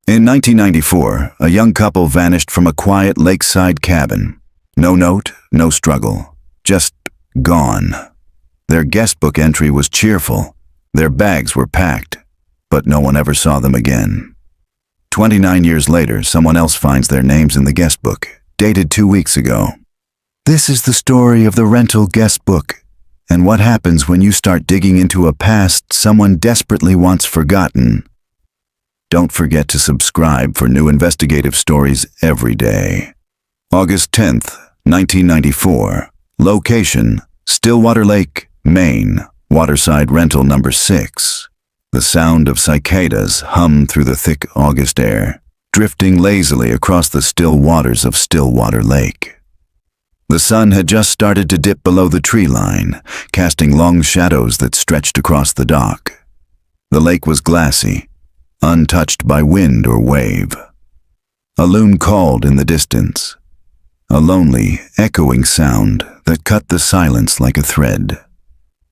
In 1994, a young couple vanished from a quiet lakeside cabin. No note, no struggle, just gone. Their guestbook entry was cheerful. Their bags were packed, but no one ever saw them again. 29 years later, someone else finds their names in the guestbook, dated 2 weeks ago. This is the story of the rental guestbook, and what happens when you start digging into a past someone desperately wants forgotten. Don't forget to subscribe for new investigative stories every day. August 10th, 1994. Location: Stillwater Lake, Maine. Waterside rental number 6. The sound of cicadas hummed through the thick August air, drifting lazily across the still waters of Stillwater Lake. The sun had just started to dip below the tree line, casting long shadows that stretched across the dock. The lake was glassy, untouched by wind or wave. A loon called in the distance, a lonely, echoing sound that cut the silence like a thread.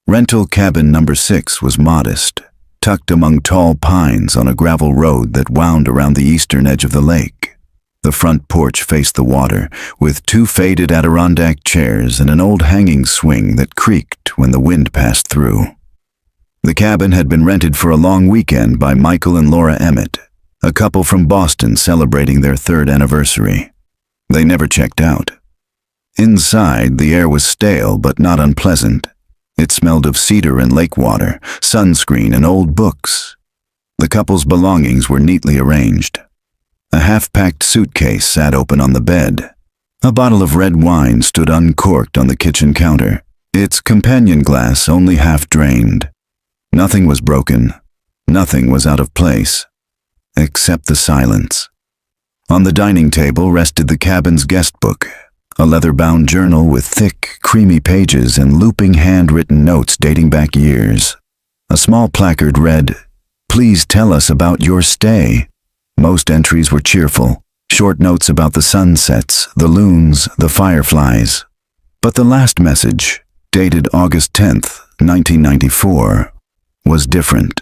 Rental cabin number 6 was modest, tucked among tall pines on a gravel road that wound around the eastern edge of the lake. The front porch faced the water, with 2 faded Adirondack chairs and an old hanging swing that creaked when the wind passed through. The cabin had been rented for a long weekend by Michael and Laura Emmett, a couple from Boston celebrating their 3rd anniversary. They never checked out. Inside, the air was stale but not unpleasant. It smelled of cedar and lake water, sunscreen, and old books. The couple's belongings were neatly arranged. A half-packed suitcase sat open on the bed. A bottle of red wine stood uncorked on the kitchen counter, its companion glass only half drained. Nothing was broken. Nothing was out of place, except the silence. On the dining table rested the cabin's guestbook, a leather-bound journal with thick, creamy pages and looping handwritten notes dating back years. A small placard read, "Please tell us about your stay." Most entries were cheerful, short notes about the sunsets, the loons, the fireflies. But the last message, dated August 10th, 1994, was different.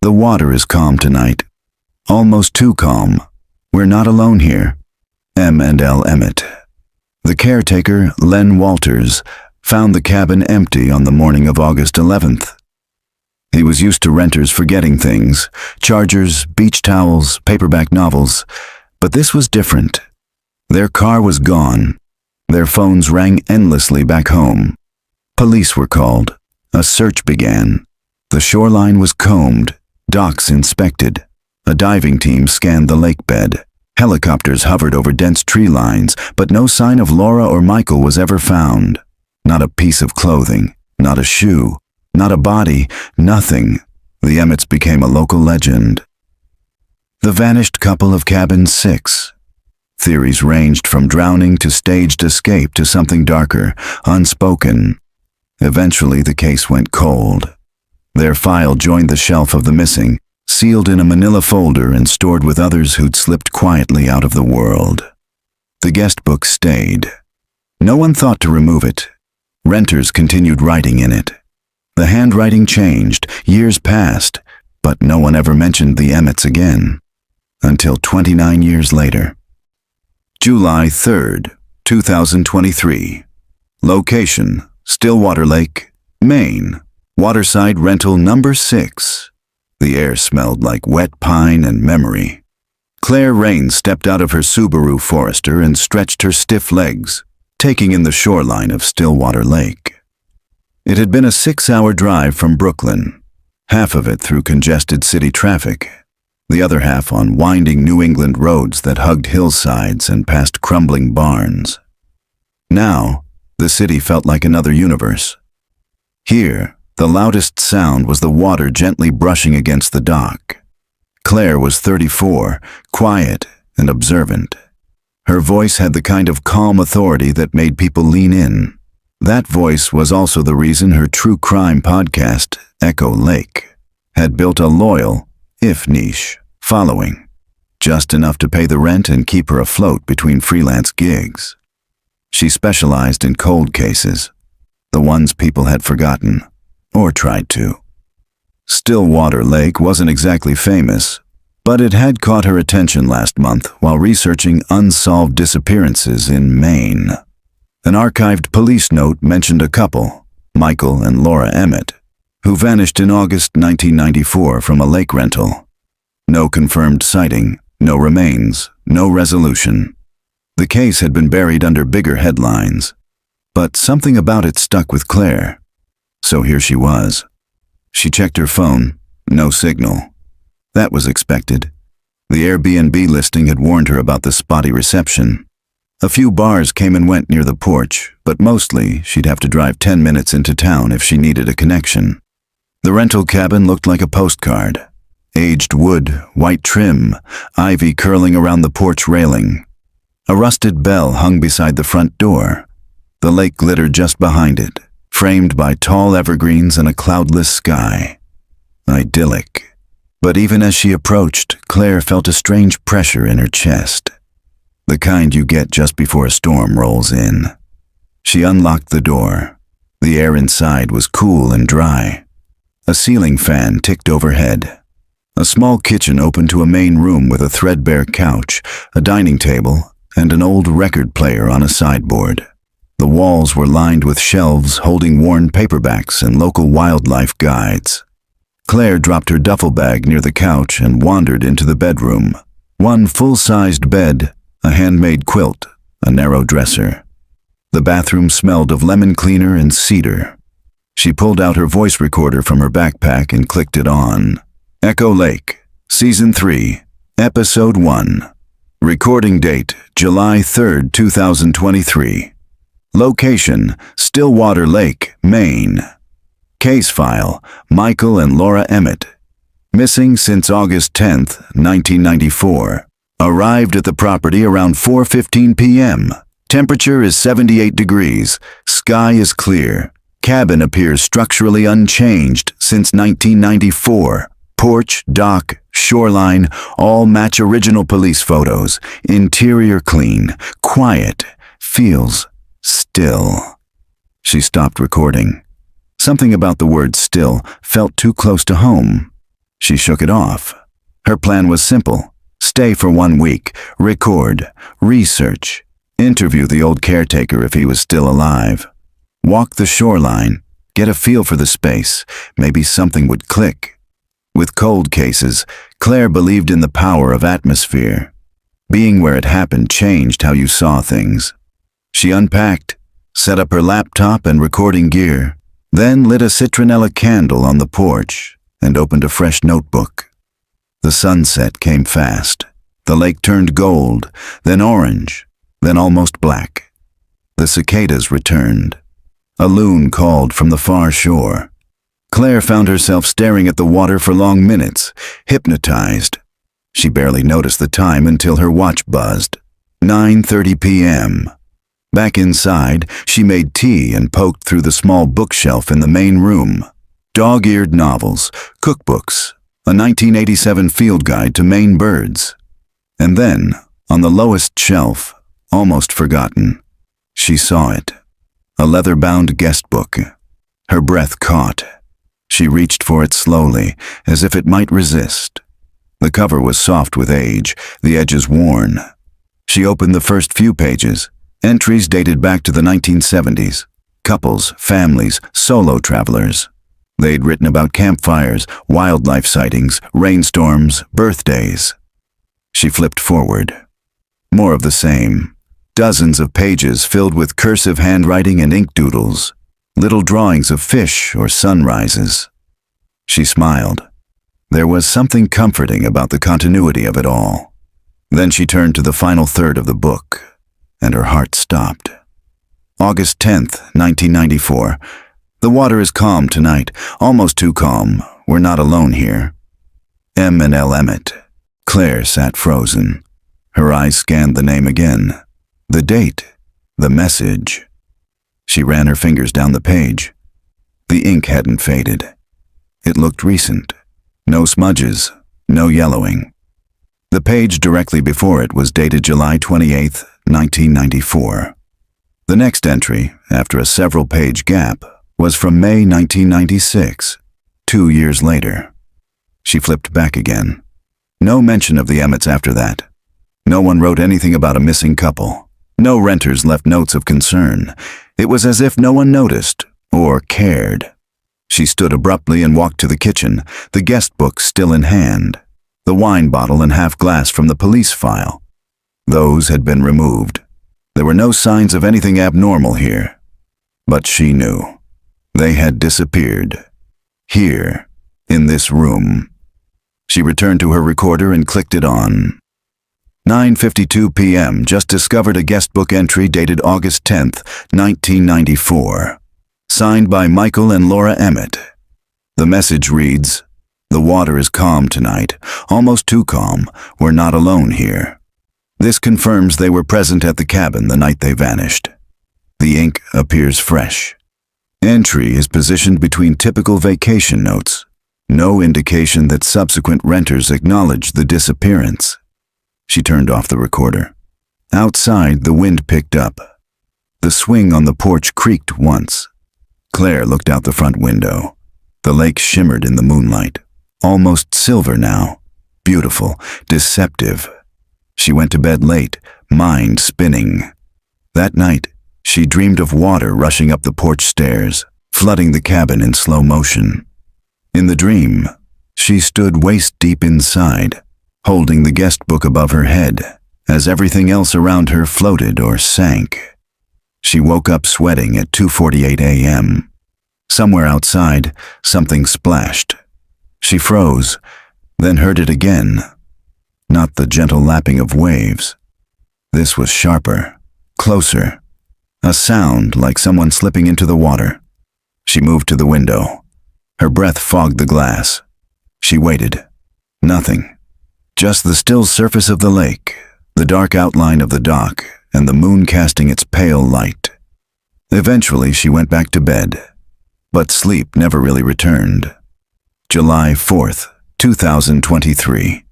"The water is calm tonight. Almost too calm. We're not alone here. M&L Emmett." The caretaker, Len Walters, found the cabin empty on the morning of August 11th. He was used to renters forgetting things: chargers, beach towels, paperback novels. But this was different. Their car was gone. Their phones rang endlessly back home. Police were called. A search began. The shoreline was combed, docks inspected. A diving team scanned the lake bed. Helicopters hovered over dense tree lines, but no sign of Laura or Michael was ever found. Not a piece of clothing, not a shoe, not a body, nothing. The Emmets became a local legend. The vanished couple of cabin 6. Theories ranged from drowning to staged escape to something darker, unspoken. Eventually, the case went cold. Their file joined the shelf of the missing, sealed in a manila folder and stored with others who'd slipped quietly out of the world. The guestbook stayed. No one thought to remove it. Renters continued writing in it. The handwriting changed, years passed, but no one ever mentioned the Emmets again. Until 29 years later. July 3rd, 2023. Location: Stillwater Lake, Maine. Waterside rental number 6. The air smelled like wet pine and memory. Claire Rain stepped out of her Subaru Forester and stretched her stiff legs, taking in the shoreline of Stillwater Lake. It had been a 6-hour drive from Brooklyn, half of it through congested city traffic, the other half on winding New England roads that hugged hillsides and past crumbling barns. Now, the city felt like another universe. Here, the loudest sound was the water gently brushing against the dock. Claire was 34, quiet and observant. Her voice had the kind of calm authority that made people lean in. That voice was also the reason her true crime podcast, Echo Lake, had built a loyal, if niche, following, just enough to pay the rent and keep her afloat between freelance gigs. She specialized in cold cases, the ones people had forgotten, or tried to. Stillwater Lake wasn't exactly famous, But it had caught her attention last month while researching unsolved disappearances in Maine. An archived police note mentioned a couple, Michael and Laura Emmett, who vanished in August 1994 from a lake rental. No confirmed sighting, no remains, no resolution. The case had been buried under bigger headlines, but something about it stuck with Claire. So here she was. She checked her phone, no signal. That was expected. The Airbnb listing had warned her about the spotty reception. A few bars came and went near the porch, but mostly she'd have to drive 10 minutes into town if she needed a connection. The rental cabin looked like a postcard. Aged wood, white trim, ivy curling around the porch railing. A rusted bell hung beside the front door. The lake glittered just behind it, framed by tall evergreens and a cloudless sky. Idyllic. But even as she approached, Claire felt a strange pressure in her chest. The kind you get just before a storm rolls in. She unlocked the door. The air inside was cool and dry. A ceiling fan ticked overhead. A small kitchen opened to a main room with a threadbare couch, a dining table, and an old record player on a sideboard. The walls were lined with shelves holding worn paperbacks and local wildlife guides. Claire dropped her duffel bag near the couch and wandered into the bedroom. One full-sized bed, a handmade quilt, a narrow dresser. The bathroom smelled of lemon cleaner and cedar. She pulled out her voice recorder from her backpack and clicked it on. Echo Lake, Season 3, Episode 1. Recording date, July 3, 2023. Location, Stillwater Lake, Maine. Case file, Michael and Laura Emmett. Missing since August 10, 1994. Arrived at the property around 4:15 p.m. Temperature is 78 degrees. Sky is clear. Cabin appears structurally unchanged since 1994. Porch, dock, shoreline, all match original police photos. Interior clean, quiet, feels still. She stopped recording. Something about the word still felt too close to home. She shook it off. Her plan was simple. Stay for 1 week, record, research, interview the old caretaker if he was still alive. Walk the shoreline, get a feel for the space, maybe something would click. With cold cases, Claire believed in the power of atmosphere. Being where it happened changed how you saw things. She unpacked, set up her laptop and recording gear, then lit a citronella candle on the porch and opened a fresh notebook. The sunset came fast. The lake turned gold, then orange, then almost black. The cicadas returned. A loon called from the far shore. Claire found herself staring at the water for long minutes, hypnotized. She barely noticed the time until her watch buzzed. 9:30 p.m. Back inside, she made tea and poked through the small bookshelf in the main room. Dog-eared novels, cookbooks, a 1987 field guide to Maine birds. And then, on the lowest shelf, almost forgotten, she saw it. A leather-bound guest book. Her breath caught. She reached for it slowly, as if it might resist. The cover was soft with age, the edges worn. She opened the first few pages. Entries dated back to the 1970s. Couples, families, solo travelers. They'd written about campfires, wildlife sightings, rainstorms, birthdays. She flipped forward. More of the same. Dozens of pages filled with cursive handwriting and ink doodles. Little drawings of fish or sunrises. She smiled. There was something comforting about the continuity of it all. Then she turned to the final third of the book, and her heart stopped. August 10th, 1994. The water is calm tonight, almost too calm. We're not alone here. M and L Emmett. Claire sat frozen. Her eyes scanned the name again. The date. The message. She ran her fingers down the page. The ink hadn't faded. It looked recent. No smudges, no yellowing. The page directly before it was dated July 28th, 1994. The next entry, after a several-page gap, was from May 1996, 2 years later. She flipped back again. No mention of the Emmets after that. No one wrote anything about a missing couple. No renters left notes of concern. It was as if no one noticed or cared. She stood abruptly and walked to the kitchen, the guest book still in hand, the wine bottle and half glass from the police file. Those had been removed. There were no signs of anything abnormal here. But she knew. They had disappeared. Here, in this room. She returned to her recorder and clicked it on. 9:52 p.m. just discovered a guestbook entry dated August 10th, 1994. Signed by Michael and Laura Emmett. The message reads, "The water is calm tonight, almost too calm. We're not alone here." This confirms they were present at the cabin the night they vanished. The ink appears fresh. Entry is positioned between typical vacation notes. No indication that subsequent renters acknowledged the disappearance. She turned off the recorder. Outside, the wind picked up. The swing on the porch creaked once. Claire looked out the front window. The lake shimmered in the moonlight, almost silver now, beautiful, deceptive. She went to bed late, mind spinning. That night, she dreamed of water rushing up the porch stairs, flooding the cabin in slow motion. In the dream, she stood waist-deep inside, holding the guest book above her head, as everything else around her floated or sank. She woke up sweating at 2:48 a.m. Somewhere outside, something splashed. She froze, then heard it again. Not the gentle lapping of waves. This was sharper, closer. A sound like someone slipping into the water. She moved to the window. Her breath fogged the glass. She waited. Nothing. Just the still surface of the lake, the dark outline of the dock, and the moon casting its pale light. Eventually, she went back to bed. But sleep never really returned. July 4th, 2023.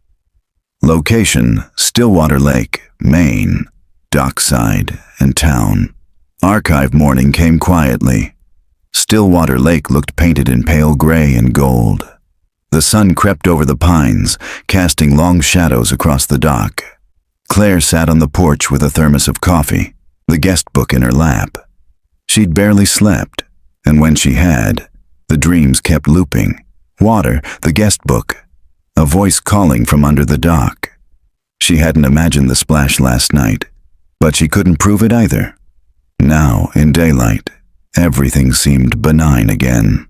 Location, Stillwater Lake, Maine. Dockside and town. Archive morning came quietly. Stillwater Lake looked painted in pale gray and gold. The sun crept over the pines, casting long shadows across the dock. Claire sat on the porch with a thermos of coffee, the guest book in her lap. She'd barely slept, and when she had, the dreams kept looping. Water, the guest book, a voice calling from under the dock. She hadn't imagined the splash last night, but she couldn't prove it either. Now, in daylight, everything seemed benign again.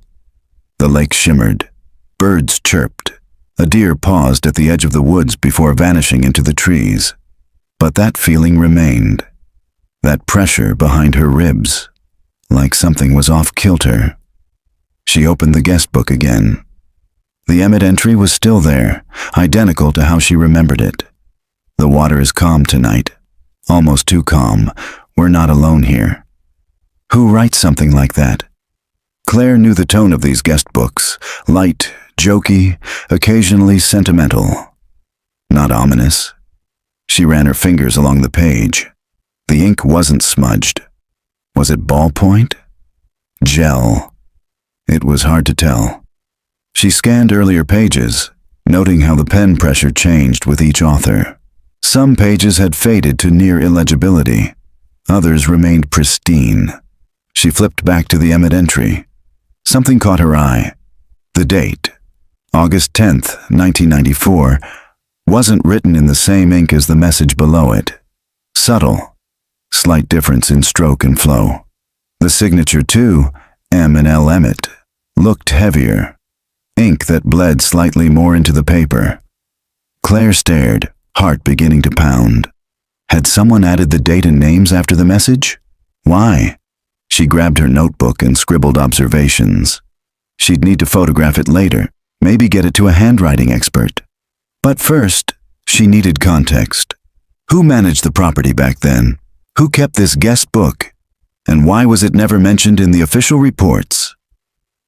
The lake shimmered. Birds chirped. A deer paused at the edge of the woods before vanishing into the trees. But that feeling remained. That pressure behind her ribs, like something was off-kilter. She opened the guest book again. The Emmett entry was still there, identical to how she remembered it. The water is calm tonight. Almost too calm. We're not alone here. Who writes something like that? Claire knew the tone of these guest books. Light, jokey, occasionally sentimental. Not ominous. She ran her fingers along the page. The ink wasn't smudged. Was it ballpoint? Gel? It was hard to tell. She scanned earlier pages, noting how the pen pressure changed with each author. Some pages had faded to near illegibility. Others remained pristine. She flipped back to the Emmett entry. Something caught her eye. The date, August 10th, 1994, wasn't written in the same ink as the message below it. Subtle. Slight difference in stroke and flow. The signature, too, M and L Emmett, looked heavier. Ink that bled slightly more into the paper. Claire stared, heart beginning to pound. Had someone added the date and names after the message? Why? She grabbed her notebook and scribbled observations. She'd need to photograph it later, maybe get it to a handwriting expert. But first, she needed context. Who managed the property back then? Who kept this guest book? And why was it never mentioned in the official reports?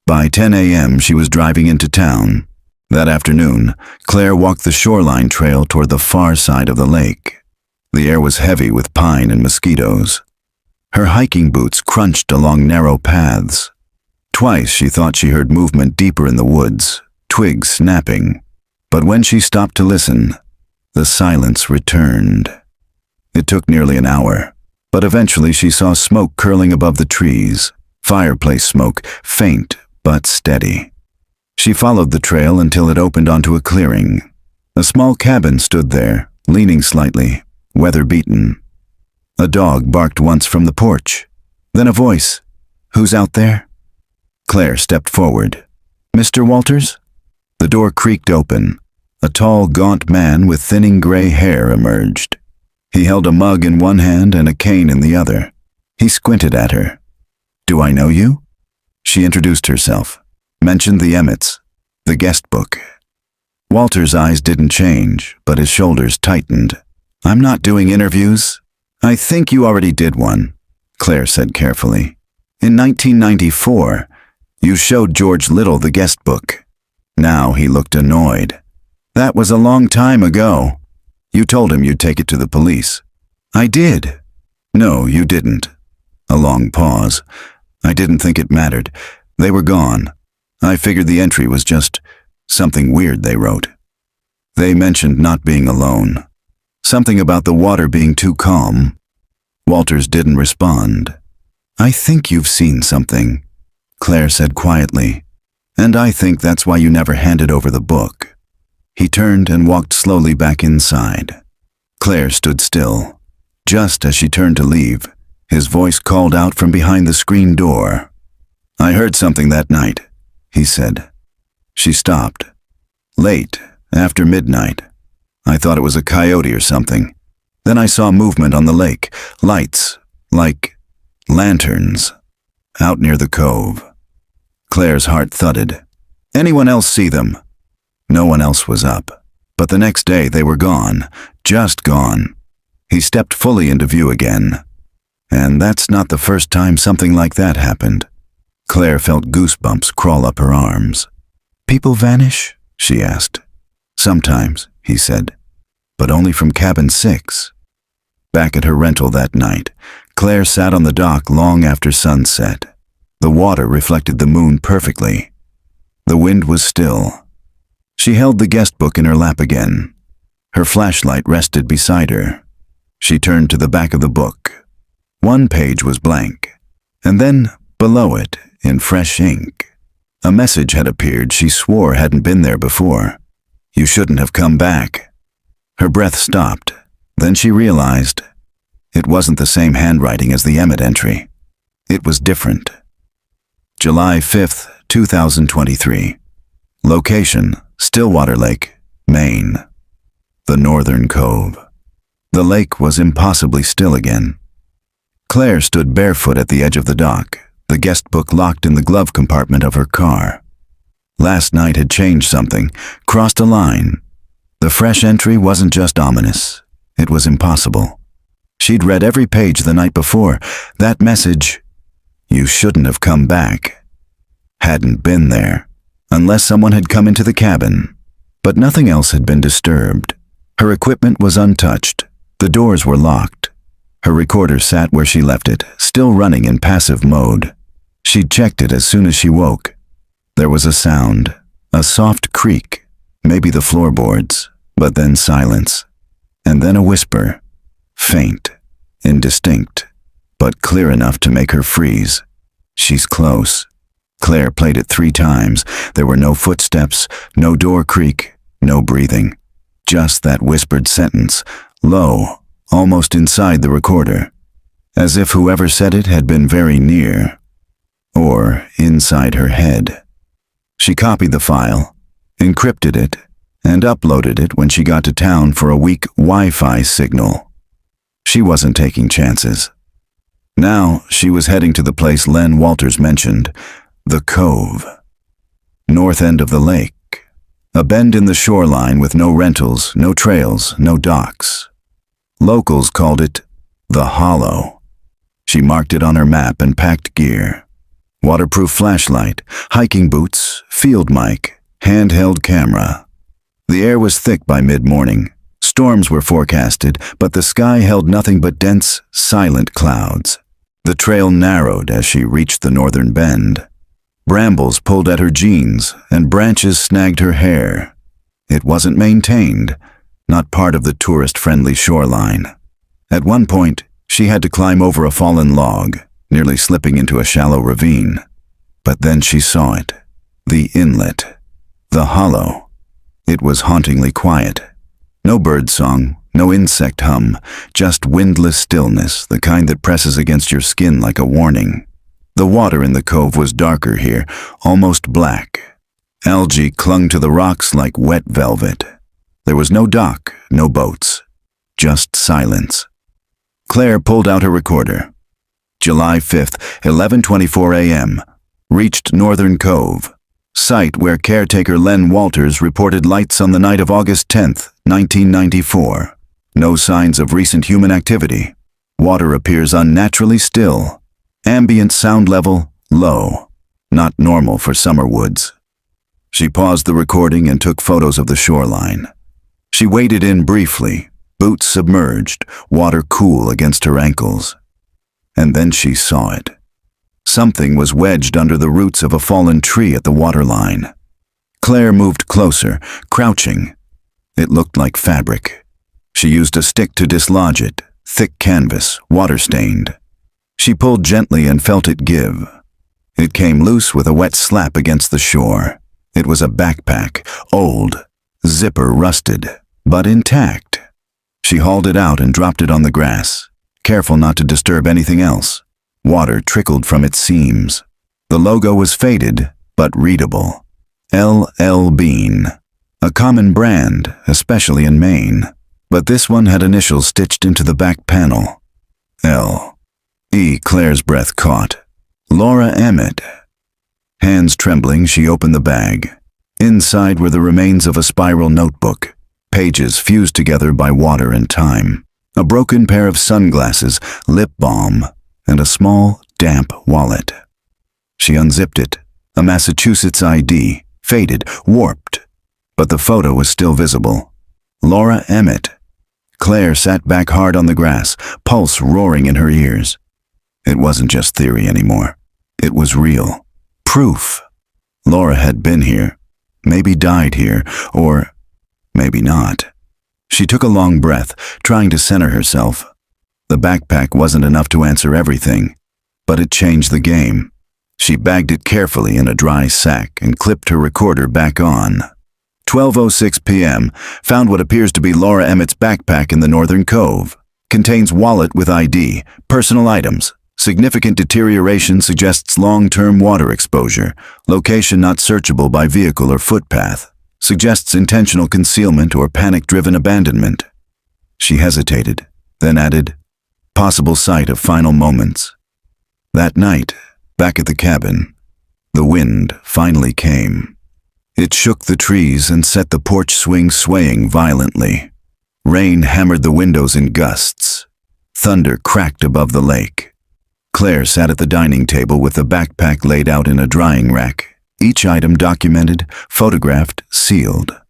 By 10 a.m., she was driving into town. That afternoon, Claire walked the shoreline trail toward the far side of the lake. The air was heavy with pine and mosquitoes. Her hiking boots crunched along narrow paths. Twice she thought she heard movement deeper in the woods, twigs snapping. But when she stopped to listen, the silence returned. It took nearly an hour, but eventually she saw smoke curling above the trees, fireplace smoke, faint but steady. She followed the trail until it opened onto a clearing. A small cabin stood there, leaning slightly, weather-beaten. A dog barked once from the porch. Then a voice. "Who's out there?" Claire stepped forward. "Mr. Walters?" The door creaked open. A tall, gaunt man with thinning gray hair emerged. He held a mug in one hand and a cane in the other. He squinted at her. "Do I know you?" She introduced herself, mentioned the Emmets, the guest book. Walter's eyes didn't change, but his shoulders tightened. "I'm not doing interviews." "I think you already did one," Claire said carefully. "In 1994, you showed George Little the guest book." Now he looked annoyed. "That was a long time ago. You told him you'd take it to the police." "I did." "No, you didn't." A long pause. "I didn't think it mattered. They were gone. I figured the entry was just something weird they wrote. They mentioned not being alone. Something about the water being too calm." Walters didn't respond. "I think you've seen something," Claire said quietly. "And I think that's why you never handed over the book." He turned and walked slowly back inside. Claire stood still. Just as she turned to leave, his voice called out from behind the screen door. "I heard something that night," he said. She stopped. "Late, after midnight. I thought it was a coyote or something. Then I saw movement on the lake, lights, like lanterns, out near the cove." Claire's heart thudded. "Anyone else see them?" No one else was up, but the next day they were gone, just gone. He stepped fully into view again. And that's not the first time something like that happened. Claire felt goosebumps crawl up her arms. "People vanish?" she asked. "Sometimes," he said, "but only from cabin 6. Back at her rental that night, Claire sat on the dock long after sunset. The water reflected the moon perfectly. The wind was still. She held the guest book in her lap again. Her flashlight rested beside her. She turned to the back of the book. One page was blank, and then, below it, in fresh ink, a message had appeared she swore hadn't been there before. "You shouldn't have come back." Her breath stopped. Then she realized it wasn't the same handwriting as the Emmett entry. It was different. July 5th, 2023. Location, Stillwater Lake, Maine. The Northern Cove. The lake was impossibly still again. Claire stood barefoot at the edge of the dock, the guest book locked in the glove compartment of her car. Last night had changed something, crossed a line. The fresh entry wasn't just ominous. It was impossible. She'd read every page the night before. That message, "You shouldn't have come back," hadn't been there, unless someone had come into the cabin. But nothing else had been disturbed. Her equipment was untouched. The doors were locked. Her recorder sat where she left it, still running in passive mode. She'd checked it as soon as she woke. There was a sound, a soft creak, maybe the floorboards, but then silence. And then a whisper, faint, indistinct, but clear enough to make her freeze. "She's close." Claire played it 3 times. There were no footsteps, no door creak, no breathing. Just that whispered sentence, low, almost inside the recorder, as if whoever said it had been very near, or inside her head. She copied the file, encrypted it, and uploaded it when she got to town for a weak Wi-Fi signal. She wasn't taking chances. Now she was heading to the place Len Walters mentioned, the Cove. North end of the lake. A bend in the shoreline with no rentals, no trails, no docks. Locals called it the Hollow. She marked it on her map and packed gear. Waterproof flashlight, hiking boots, field mic, handheld camera. The air was thick by mid-morning. Storms were forecasted, but the sky held nothing but dense, silent clouds. The trail narrowed as she reached the northern bend. Brambles pulled at her jeans, and branches snagged her hair. It wasn't maintained, not part of the tourist-friendly shoreline. At one point, she had to climb over a fallen log, nearly slipping into a shallow ravine. But then she saw it. The inlet. The hollow. It was hauntingly quiet. No bird song, no insect hum, just windless stillness, the kind that presses against your skin like a warning. The water in the cove was darker here, almost black. Algae clung to the rocks like wet velvet. There was no dock, no boats. Just silence. Claire pulled out her recorder. July 5th, 11:24 a.m. Reached Northern Cove. Site where caretaker Len Walters reported lights on the night of August 10th, 1994. No signs of recent human activity. Water appears unnaturally still. Ambient sound level, low. Not normal for summer woods. She paused the recording and took photos of the shoreline. She waded in briefly, boots submerged, water cool against her ankles. And then she saw it. Something was wedged under the roots of a fallen tree at the waterline. Claire moved closer, crouching. It looked like fabric. She used a stick to dislodge it, thick canvas, water-stained. She pulled gently and felt it give. It came loose with a wet slap against the shore. It was a backpack, old, zipper rusted, but intact. She hauled it out and dropped it on the grass, careful not to disturb anything else. Water trickled from its seams. The logo was faded, but readable. L.L. Bean. A common brand, especially in Maine. But this one had initials stitched into the back panel. L. E. Claire's breath caught. Laura Emmett. Hands trembling, she opened the bag. Inside were the remains of a spiral notebook, pages fused together by water and time. A broken pair of sunglasses, lip balm, and a small, damp wallet. She unzipped it, a Massachusetts ID, faded, warped. But the photo was still visible. Laura Emmett. Claire sat back hard on the grass, pulse roaring in her ears. It wasn't just theory anymore. It was real. Proof. Laura had been here, maybe died here, or maybe not. She took a long breath, trying to center herself. The backpack wasn't enough to answer everything, but it changed the game. She bagged it carefully in a dry sack and clipped her recorder back on. 12:06 p.m. Found what appears to be Laura Emmett's backpack in the Northern Cove. Contains wallet with ID, personal items. Significant deterioration suggests long-term water exposure. Location not searchable by vehicle or footpath. Suggests intentional concealment or panic-driven abandonment. She hesitated, then added, possible site of final moments. That night, back at the cabin, the wind finally came. It shook the trees and set the porch swing swaying violently. Rain hammered the windows in gusts. Thunder cracked above the lake. Claire sat at the dining table with the backpack laid out in a drying rack, each item documented, photographed, sealed.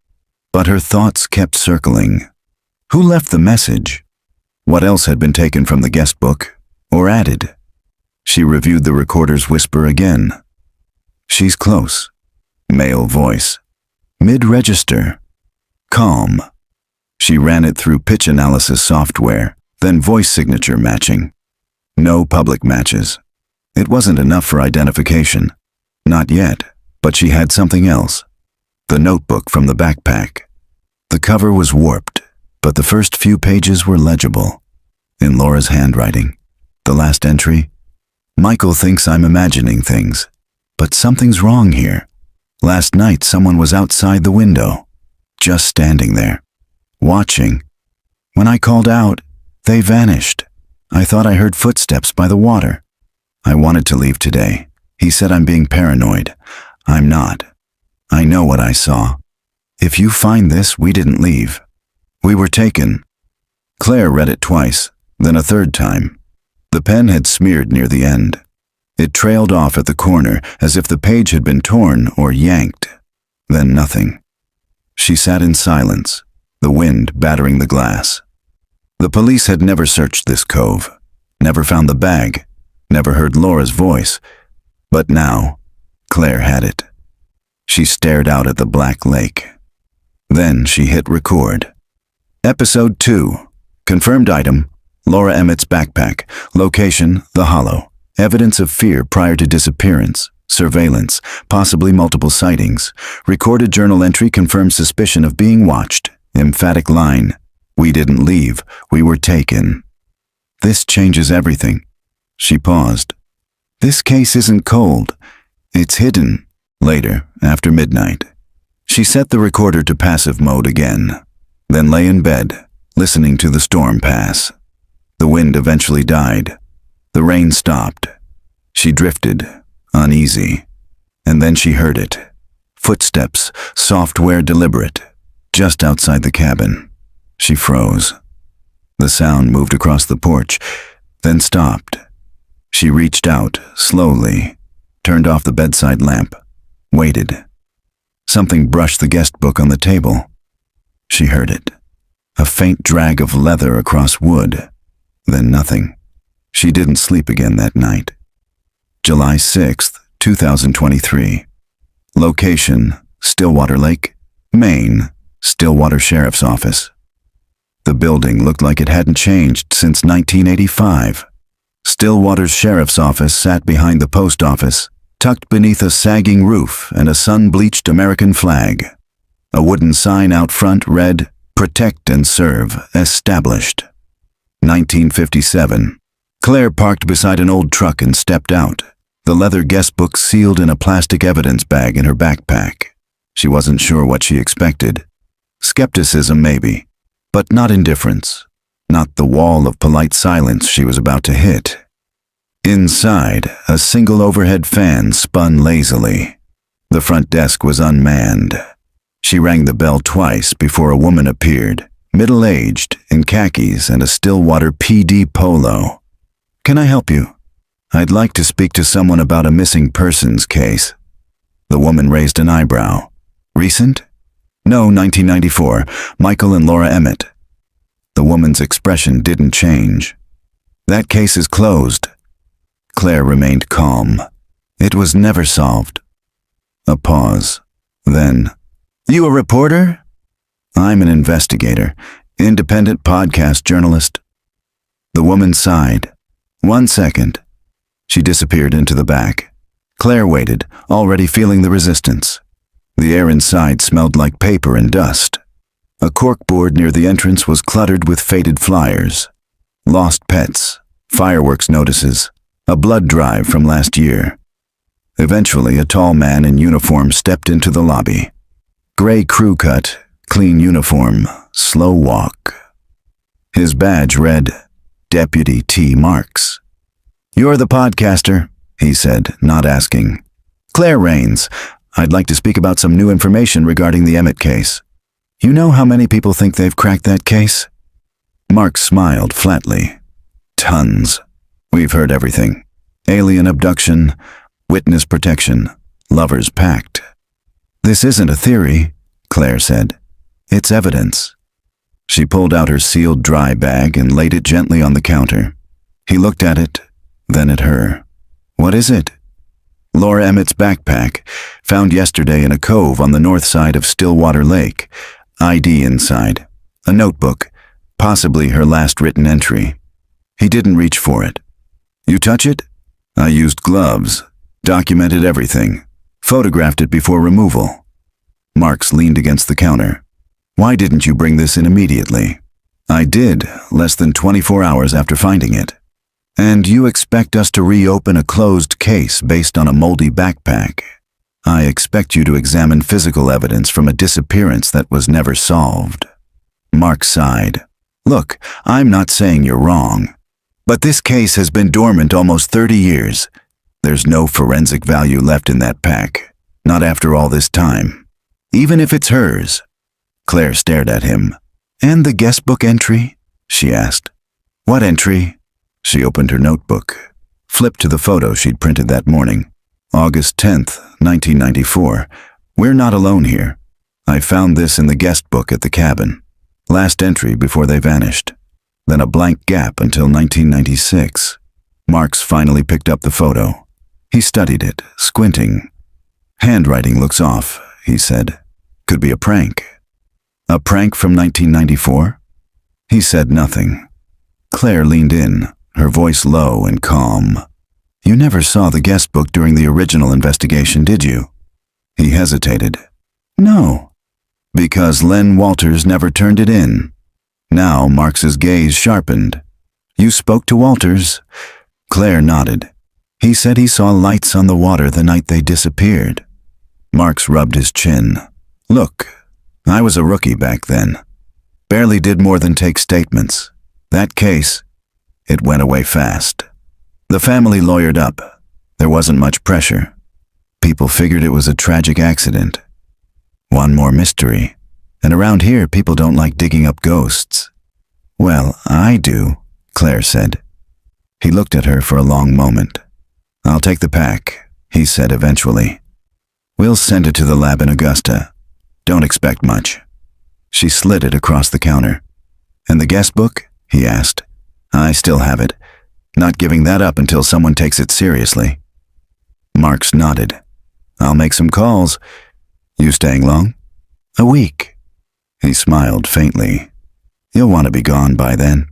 But her thoughts kept circling. Who left the message? What else had been taken from the guest book, or added? She reviewed the recorder's whisper again. She's close. Male voice. Mid-register. Calm. She ran it through pitch analysis software, then voice signature matching. No public matches. It wasn't enough for identification. Not yet, but she had something else. The notebook from the backpack. The cover was warped, but the first few pages were legible. In Laura's handwriting. The last entry. Michael thinks I'm imagining things, but something's wrong here. Last night someone was outside the window, just standing there, watching. When I called out, they vanished. I thought I heard footsteps by the water. I wanted to leave today. He said I'm being paranoid. I'm not. I know what I saw. If you find this, we didn't leave. We were taken. Claire read it twice, then a third time. The pen had smeared near the end. It trailed off at the corner as if the page had been torn or yanked. Then nothing. She sat in silence, the wind battering the glass. The police had never searched this cove, never found the bag, never heard Laura's voice. But now, Claire had it. She stared out at the black lake. Then she hit record. Episode 2. Confirmed item: Laura Emmett's backpack. Location: the Hollow. Evidence of fear prior to disappearance. Surveillance, possibly multiple sightings. Recorded journal entry confirms suspicion of being watched. Emphatic line: "We didn't leave, we were taken." This changes everything. She paused. This case isn't cold. It's hidden. Later, after midnight, she set the recorder to passive mode again, then lay in bed, listening to the storm pass. The wind eventually died. The rain stopped. She drifted, uneasy, and then she heard it. Footsteps, software deliberate, just outside the cabin. She froze. The sound moved across the porch, then stopped. She reached out, slowly, turned off the bedside lamp, waited. Something brushed the guest book on the table. She heard it. A faint drag of leather across wood, then nothing. She didn't sleep again that night. July 6th, 2023. Location: Stillwater Lake, Maine, Stillwater Sheriff's Office. The building looked like it hadn't changed since 1985. Stillwater's Sheriff's Office sat behind the post office, tucked beneath a sagging roof and a sun-bleached American flag. A wooden sign out front read, "Protect and Serve, Established." 1957. Claire parked beside an old truck and stepped out, the leather guest book sealed in a plastic evidence bag in her backpack. She wasn't sure what she expected. Skepticism, maybe, but not indifference. Not the wall of polite silence she was about to hit. Inside, a single overhead fan spun lazily. The front desk was unmanned. She rang the bell twice before a woman appeared, middle-aged, in khakis and a Stillwater PD polo. "Can I help you? I'd like to speak to someone about a missing persons case." The woman raised an eyebrow. "Recent?" "No, 1994. Michael and Laura Emmett." The woman's expression didn't change. "That case is closed." Claire remained calm. "It was never solved." A pause. Then, "You a reporter?" "I'm an investigator, independent podcast journalist." The woman sighed. "1 second." She disappeared into the back. Claire waited, already feeling the resistance. The air inside smelled like paper and dust. A corkboard near the entrance was cluttered with faded flyers. Lost pets, fireworks notices, a blood drive from last year. Eventually, a tall man in uniform stepped into the lobby. Gray crew cut, clean uniform, slow walk. His badge read, Deputy T. Marks. "You're the podcaster," he said, not asking. "Claire Rains. I'd like to speak about some new information regarding the Emmett case. You know how many people think they've cracked that case?" Marks smiled flatly. "Tons. We've heard everything. Alien abduction, witness protection, lovers pact." "This isn't a theory," Claire said. "It's evidence." She pulled out her sealed dry bag and laid it gently on the counter. He looked at it, then at her. "What is it?" "Laura Emmett's backpack, found yesterday in a cove on the north side of Stillwater Lake. ID inside. A notebook, possibly her last written entry." He didn't reach for it. "You touch it?" "I used gloves, documented everything, photographed it before removal." Marks leaned against the counter. "Why didn't you bring this in immediately?" "I did, less than 24 hours after finding it." "And you expect us to reopen a closed case based on a moldy backpack?" "I expect you to examine physical evidence from a disappearance that was never solved." Mark sighed. "Look, I'm not saying you're wrong, but this case has been dormant almost 30 years. There's no forensic value left in that pack, not after all this time. Even if it's hers." Claire stared at him. "And the guest book entry?" she asked. "What entry?" She opened her notebook, flipped to the photo she'd printed that morning. August 10th, 1994. "We're not alone here. I found this in the guest book at the cabin. Last entry before they vanished. Then a blank gap until 1996. Marks finally picked up the photo. He studied it, squinting. "Handwriting looks off," he said. "Could be a prank." A prank from 1994? He said nothing. Claire leaned in, her voice low and calm. You never saw the guest book during the original investigation, did you? He hesitated. No. Because Len Walters never turned it in. Now Marks's gaze sharpened. You spoke to Walters? Claire nodded. He said he saw lights on the water the night they disappeared. Marks rubbed his chin. Look, I was a rookie back then. Barely did more than take statements. That case, it went away fast. The family lawyered up. There wasn't much pressure. People figured it was a tragic accident. One more mystery. And around here, people don't like digging up ghosts. Well, I do, Claire said. He looked at her for a long moment. I'll take the pack, he said eventually. We'll send it to the lab in Augusta. Don't expect much. She slid it across the counter. And the guest book? He asked. I still have it. Not giving that up until someone takes it seriously. Marks nodded. I'll make some calls. You staying long? A week. He smiled faintly. You'll want to be gone by then.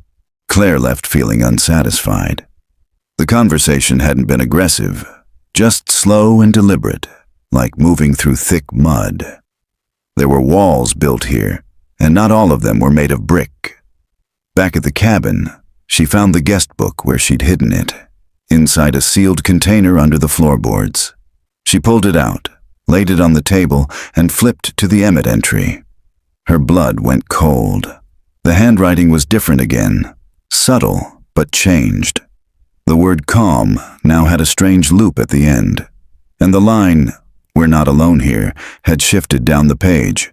Claire left feeling unsatisfied. The conversation hadn't been aggressive, just slow and deliberate, like moving through thick mud. There were walls built here, and not all of them were made of brick. Back at the cabin, she found the guest book where she'd hidden it, inside a sealed container under the floorboards. She pulled it out, laid it on the table, and flipped to the Emmett entry. Her blood went cold. The handwriting was different again, subtle but changed. The word calm now had a strange loop at the end, and the line, "We're not alone here," had shifted down the page.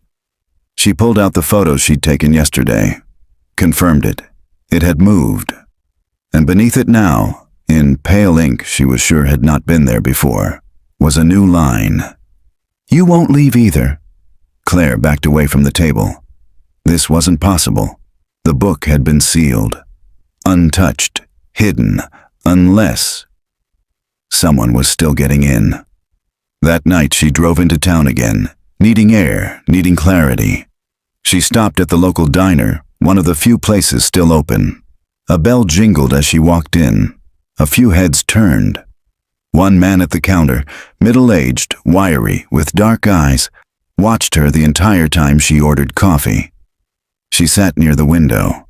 She pulled out the photo she'd taken yesterday, confirmed it. It had moved. And beneath it now, in pale ink she was sure had not been there before, was a new line. You won't leave either. Claire backed away from the table. This wasn't possible. The book had been sealed, untouched, hidden, unless someone was still getting in. That night she drove into town again, needing air, needing clarity. She stopped at the local diner, one of the few places still open. A bell jingled as she walked in. A few heads turned. One man at the counter, middle-aged, wiry, with dark eyes, watched her the entire time she ordered coffee. She sat near the window,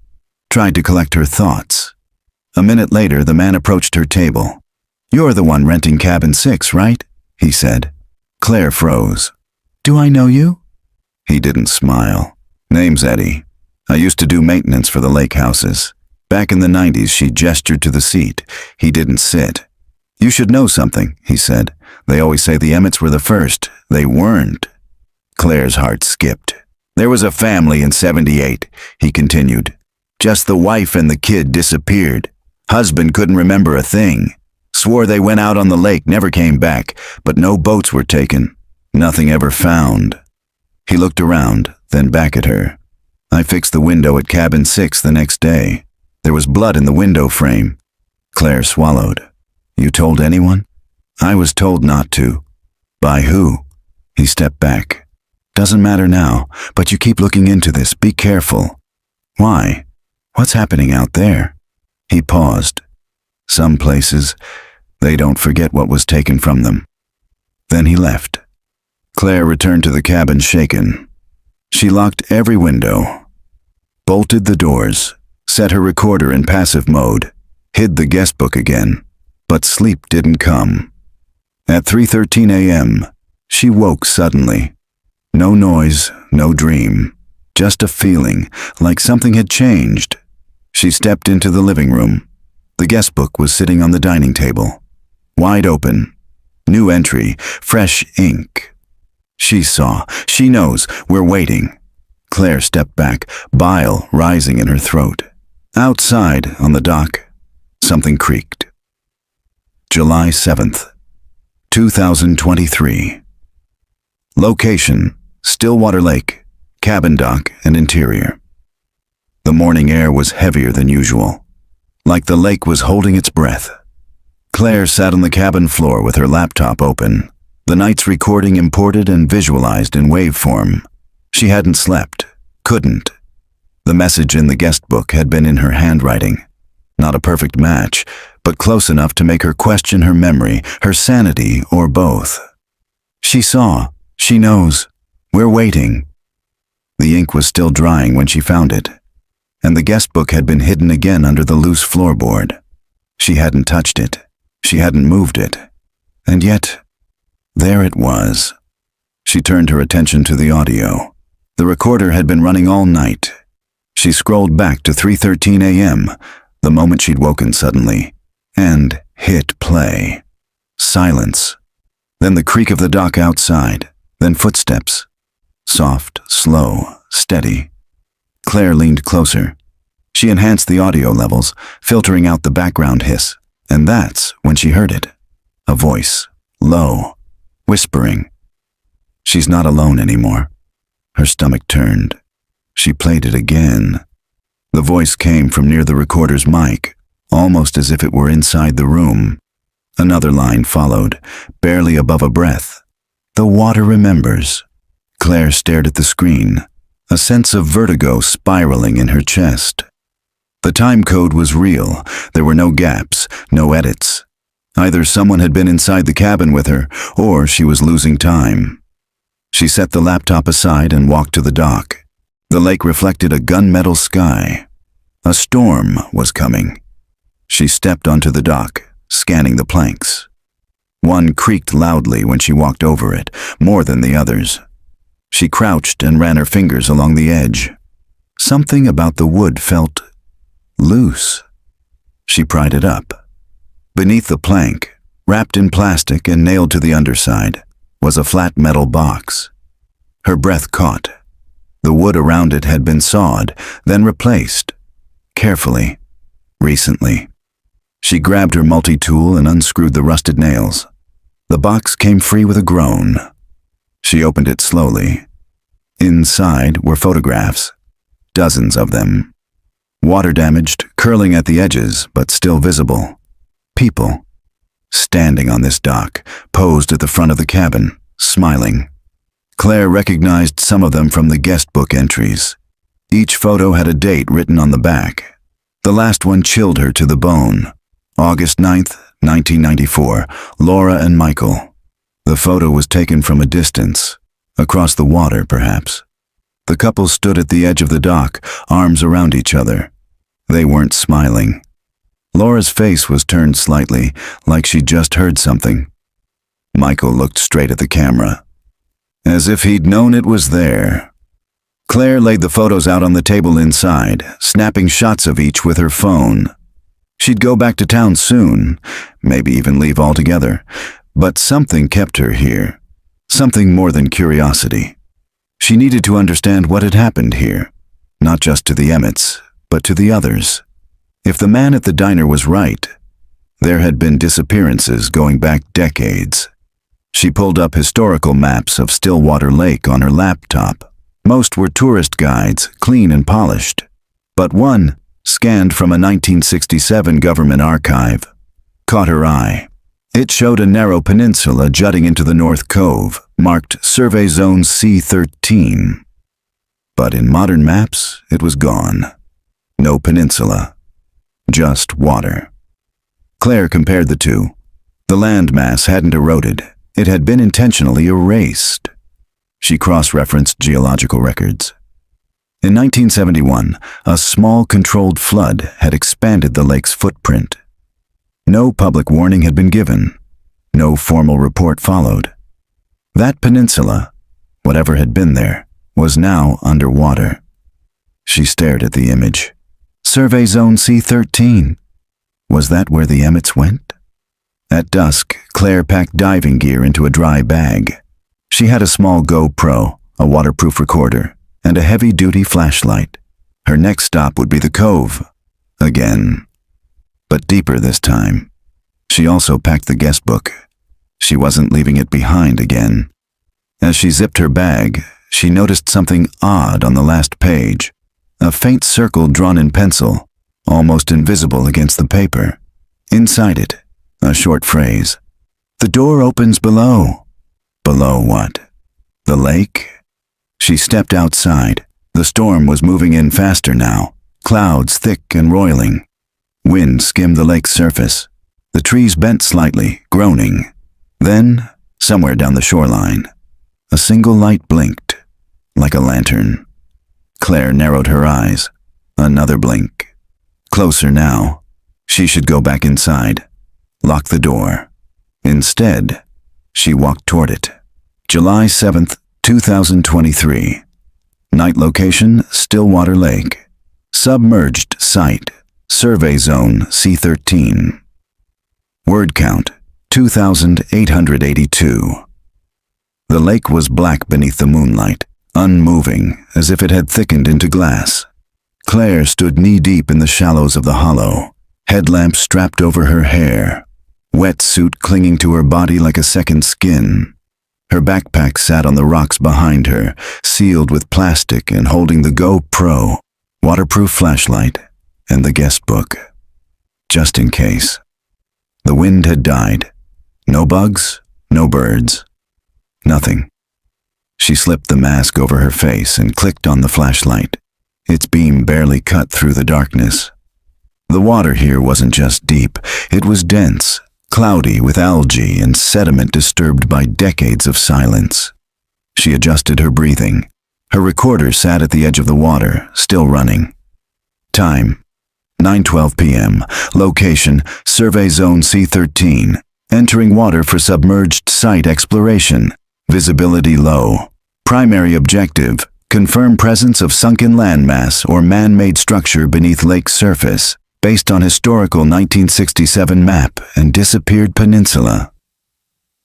tried to collect her thoughts. A minute later, the man approached her table. You're the one renting cabin 6, right? He said. Claire froze. Do I know you? He didn't smile. Name's Eddie. I used to do maintenance for the lake houses. Back in the 90s, she gestured to the seat. He didn't sit. You should know something, he said. They always say the Emmets were the first. They weren't. Claire's heart skipped. There was a family in 78, he continued. Just the wife and the kid disappeared. Husband couldn't remember a thing. Swore they went out on the lake, never came back, but no boats were taken. Nothing ever found. He looked around, then back at her. I fixed the window at cabin 6 the next day. There was blood in the window frame. Claire swallowed. You told anyone? I was told not to. By who? He stepped back. Doesn't matter now, but you keep looking into this. Be careful. Why? What's happening out there? He paused. Some places, they don't forget what was taken from them. Then he left. Claire returned to the cabin shaken. She locked every window, bolted the doors, set her recorder in passive mode, hid the guest book again, but sleep didn't come. At 3:13 a.m., she woke suddenly. No noise, no dream, just a feeling like something had changed. She stepped into the living room. The guest book was sitting on the dining table, wide open. New entry, fresh ink. She saw. She knows. We're waiting. Claire stepped back, bile rising in her throat. Outside, on the dock, something creaked. July 7th, 2023. Location, Stillwater Lake, cabin dock and interior. The morning air was heavier than usual, like the lake was holding its breath. Claire sat on the cabin floor with her laptop open, the night's recording imported and visualized in waveform. She hadn't slept. Couldn't. The message in the guest book had been in her handwriting. Not a perfect match, but close enough to make her question her memory, her sanity, or both. She saw. She knows. We're waiting. The ink was still drying when she found it, and the guest book had been hidden again under the loose floorboard. She hadn't touched it. She hadn't moved it. And yet, there it was. She turned her attention to the audio. The recorder had been running all night. She scrolled back to 3:13 a.m., the moment she'd woken suddenly, and hit play. Silence. Then the creak of the dock outside, then footsteps. Soft, slow, steady. Claire leaned closer. She enhanced the audio levels, filtering out the background hiss, and that's when she heard it. A voice, low, whispering. She's not alone anymore. Her stomach turned. She played it again. The voice came from near the recorder's mic, almost as if it were inside the room. Another line followed, barely above a breath. The water remembers. Claire stared at the screen, a sense of vertigo spiraling in her chest. The time code was real. There were no gaps, no edits. Either someone had been inside the cabin with her, or she was losing time. She set the laptop aside and walked to the dock. The lake reflected a gunmetal sky. A storm was coming. She stepped onto the dock, scanning the planks. One creaked loudly when she walked over it, more than the others. She crouched and ran her fingers along the edge. Something about the wood felt loose. She pried it up. Beneath the plank, wrapped in plastic and nailed to the underside, was a flat metal box. Her breath caught. The wood around it had been sawed, then replaced. Carefully. Recently. She grabbed her multi-tool and unscrewed the rusted nails. The box came free with a groan. She opened it slowly. Inside were photographs. Dozens of them. Water-damaged, curling at the edges, but still visible. People. Standing on this dock, posed at the front of the cabin, smiling. Claire recognized some of them from the guest book entries. Each photo had a date written on the back. The last one chilled her to the bone. August 9th, 1994, Laura and Michael. The photo was taken from a distance, across the water perhaps. The couple stood at the edge of the dock, arms around each other. They weren't smiling. Laura's face was turned slightly, like she'd just heard something. Michael looked straight at the camera, as if he'd known it was there. Claire laid the photos out on the table inside, snapping shots of each with her phone. She'd go back to town soon, maybe even leave altogether, but something kept her here. Something more than curiosity. She needed to understand what had happened here, not just to the Emmets, but to the others. If the man at the diner was right, there had been disappearances going back decades. She pulled up historical maps of Stillwater Lake on her laptop. Most were tourist guides, clean and polished. But one, scanned from a 1967 government archive, caught her eye. It showed a narrow peninsula jutting into the North Cove, marked Survey Zone C-13. But in modern maps, it was gone. No peninsula. Just water. Claire compared the two. The landmass hadn't eroded. It had been intentionally erased. She cross-referenced geological records. In 1971, a small controlled flood had expanded the lake's footprint. No public warning had been given. No formal report followed. That peninsula, whatever had been there, was now underwater. She stared at the image. Survey Zone C-13. Was that where the Emmets went? At dusk, Claire packed diving gear into a dry bag. She had a small GoPro, a waterproof recorder, and a heavy-duty flashlight. Her next stop would be the cove. Again. But deeper this time. She also packed the guest book. She wasn't leaving it behind again. As she zipped her bag, she noticed something odd on the last page. A faint circle drawn in pencil, almost invisible against the paper. Inside it, a short phrase. The door opens below. Below what? The lake? She stepped outside, The storm was moving in faster now, clouds thick and roiling. Wind skimmed the lake's surface. The trees bent slightly, groaning. Then, somewhere down the shoreline, a single light blinked, like a lantern. Claire narrowed her eyes. Another blink. Closer now. She should go back inside. Lock the door. Instead, she walked toward it. July 7th, 2023. Night location, Stillwater Lake. Submerged site, Survey Zone C13. Word count, 2,882. The lake was black beneath the moonlight, unmoving, as if it had thickened into glass. Claire stood knee-deep in the shallows of the hollow, headlamp strapped over her hair, wetsuit clinging to her body like a second skin. Her backpack sat on the rocks behind her, sealed with plastic and holding the GoPro, waterproof flashlight, and the guest book. Just in case. The wind had died. No bugs, no birds. Nothing. She slipped the mask over her face and clicked on the flashlight. Its beam barely cut through the darkness. The water here wasn't just deep, it was dense, cloudy with algae and sediment disturbed by decades of silence. She adjusted her breathing. Her recorder sat at the edge of the water, still running. Time, 9:12 p.m. Location, Survey Zone C13. Entering water for submerged site exploration. Visibility low. Primary objective, confirm presence of sunken landmass or man-made structure beneath lake surface, based on historical 1967 map and disappeared peninsula.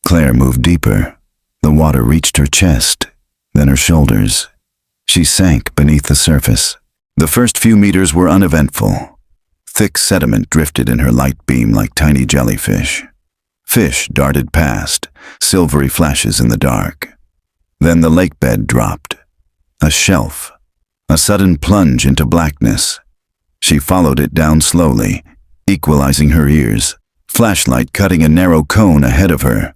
Claire moved deeper. The water reached her chest, then her shoulders. She sank beneath the surface. The first few meters were uneventful. Thick sediment drifted in her light beam like tiny jellyfish. Fish darted past, silvery flashes in the dark. Then the lake bed dropped. A shelf. A sudden plunge into blackness. She followed it down slowly, equalizing her ears, flashlight cutting a narrow cone ahead of her.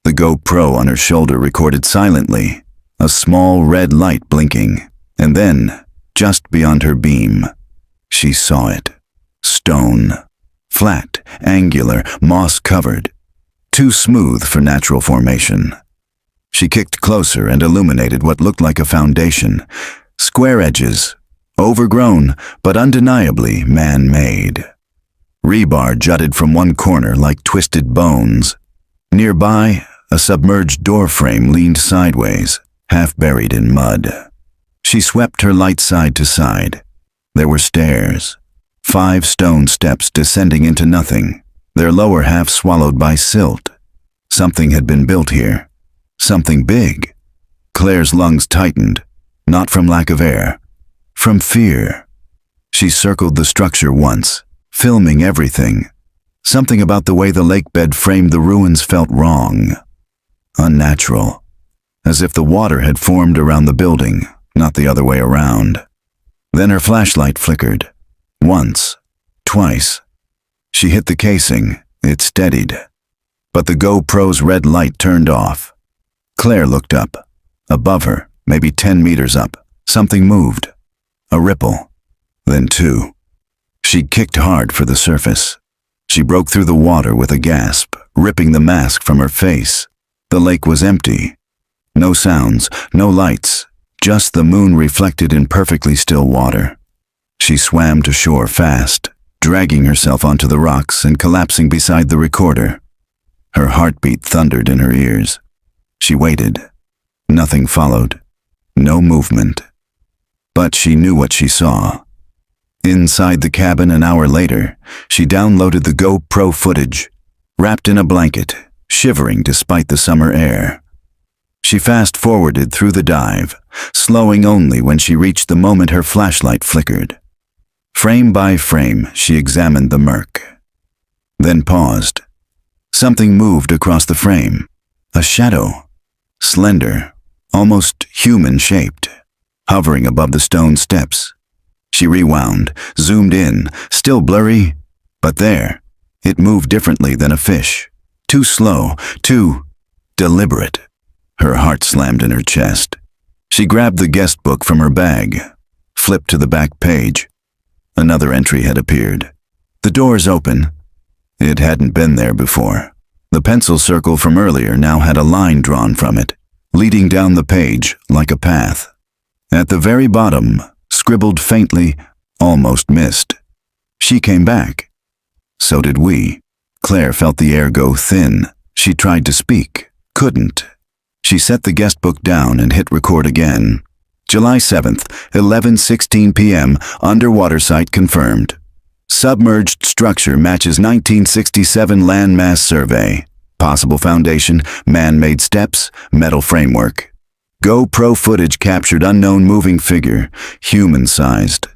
The GoPro on her shoulder recorded silently, a small red light blinking, and then, just beyond her beam, she saw it. Stone. Flat, angular, moss-covered. Too smooth for natural formation. She kicked closer and illuminated what looked like a foundation. Square edges, overgrown, but undeniably man-made. Rebar jutted from one corner like twisted bones. Nearby, a submerged door frame leaned sideways, half buried in mud. She swept her light side to side. There were stairs. 5 stone steps descending into nothing, their lower half swallowed by silt. Something had been built here. Something big. Claire's lungs tightened, not from lack of air, from fear. She circled the structure once, filming everything. Something about the way the lake bed framed the ruins felt wrong. Unnatural. As if the water had formed around the building, not the other way around. Then her flashlight flickered. Once. Twice. She hit the casing. It steadied. But the GoPro's red light turned off. Claire looked up. Above her, maybe 10 meters up, something moved. A ripple. Then 2. She kicked hard for the surface. She broke through the water with a gasp, ripping the mask from her face. The lake was empty. No sounds, no lights, just the moon reflected in perfectly still water. She swam to shore fast, dragging herself onto the rocks and collapsing beside the recorder. Her heartbeat thundered in her ears. She waited. Nothing followed. No movement. But she knew what she saw. Inside the cabin an hour later, she downloaded the GoPro footage, wrapped in a blanket, shivering despite the summer air. She fast-forwarded through the dive, slowing only when she reached the moment her flashlight flickered. Frame by frame, she examined the murk. Then paused. Something moved across the frame. A shadow. Slender, almost human-shaped, hovering above the stone steps. She rewound, zoomed in, still blurry, but there. It moved differently than a fish. Too slow, too deliberate. Her heart slammed in her chest. She grabbed the guest book from her bag, flipped to the back page. Another entry had appeared. The door's open. It hadn't been there before. The pencil circle from earlier now had a line drawn from it, leading down the page like a path. At the very bottom, scribbled faintly, almost missed. She came back. So did we. Claire felt the air go thin. She tried to speak, couldn't. She set the guest book down and hit record again. July 7th, 11:16 p.m., underwater site confirmed. Submerged structure matches 1967 landmass survey. Possible foundation, man-made steps, metal framework. GoPro footage captured unknown moving figure, human-sized.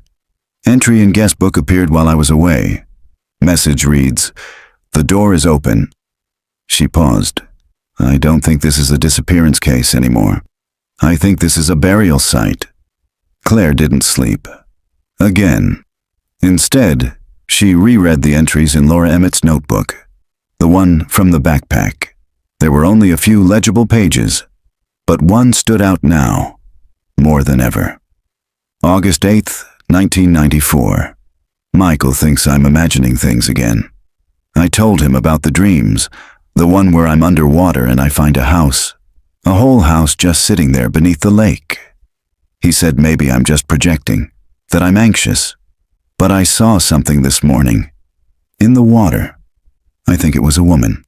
Entry in guest book appeared while I was away. Message reads, "The door is open." She paused. "I don't think this is a disappearance case anymore. I think this is a burial site." Claire didn't sleep. Again. Instead, she reread the entries in Laura Emmett's notebook, the one from the backpack. There were only a few legible pages, but one stood out now, more than ever. August 8th, 1994. Michael thinks I'm imagining things again. I told him about the dreams, the one where I'm underwater and I find a house. A whole house just sitting there beneath the lake. He said maybe I'm just projecting, that I'm anxious. But I saw something this morning. In the water. I think it was a woman.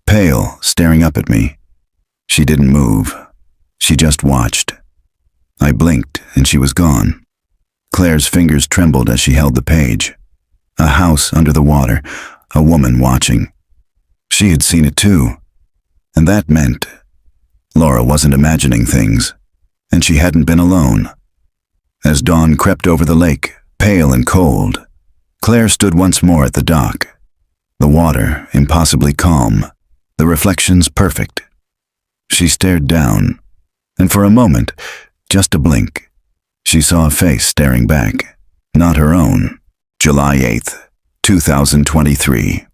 Pale, staring up at me. She didn't move. She just watched. I blinked and she was gone. Claire's fingers trembled as she held the page. A house under the water, a woman watching. She had seen it too. And that meant Laura wasn't imagining things, and she hadn't been alone. As dawn crept over the lake, pale and cold, Claire stood once more at the dock. The water impossibly calm, the reflections perfect. She stared down, and for a moment, just a blink, she saw a face staring back, not her own. July 8th, 2023.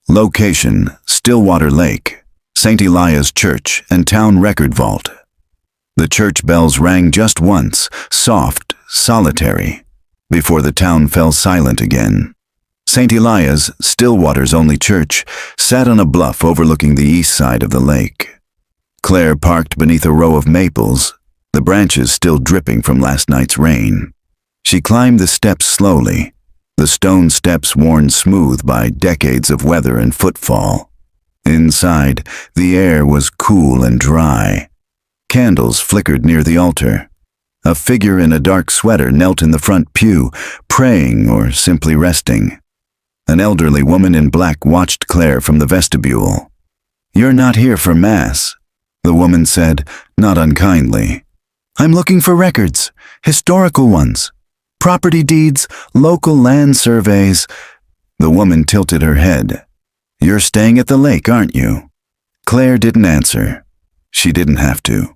Location, Stillwater Lake, St. Elias Church and Town Record Vault. The church bells rang just once, soft, solitary, before the town fell silent again. St. Elias, Stillwater's only church, sat on a bluff overlooking the east side of the lake. Claire parked beneath a row of maples, the branches still dripping from last night's rain. She climbed the steps slowly, the stone steps worn smooth by decades of weather and footfall. Inside, the air was cool and dry. Candles flickered near the altar. A figure in a dark sweater knelt in the front pew, praying or simply resting. An elderly woman in black watched Claire from the vestibule. "You're not here for Mass," the woman said, not unkindly. "I'm looking for records, historical ones. Property deeds, local land surveys." The woman tilted her head. "You're staying at the lake, aren't you?" Claire didn't answer. She didn't have to.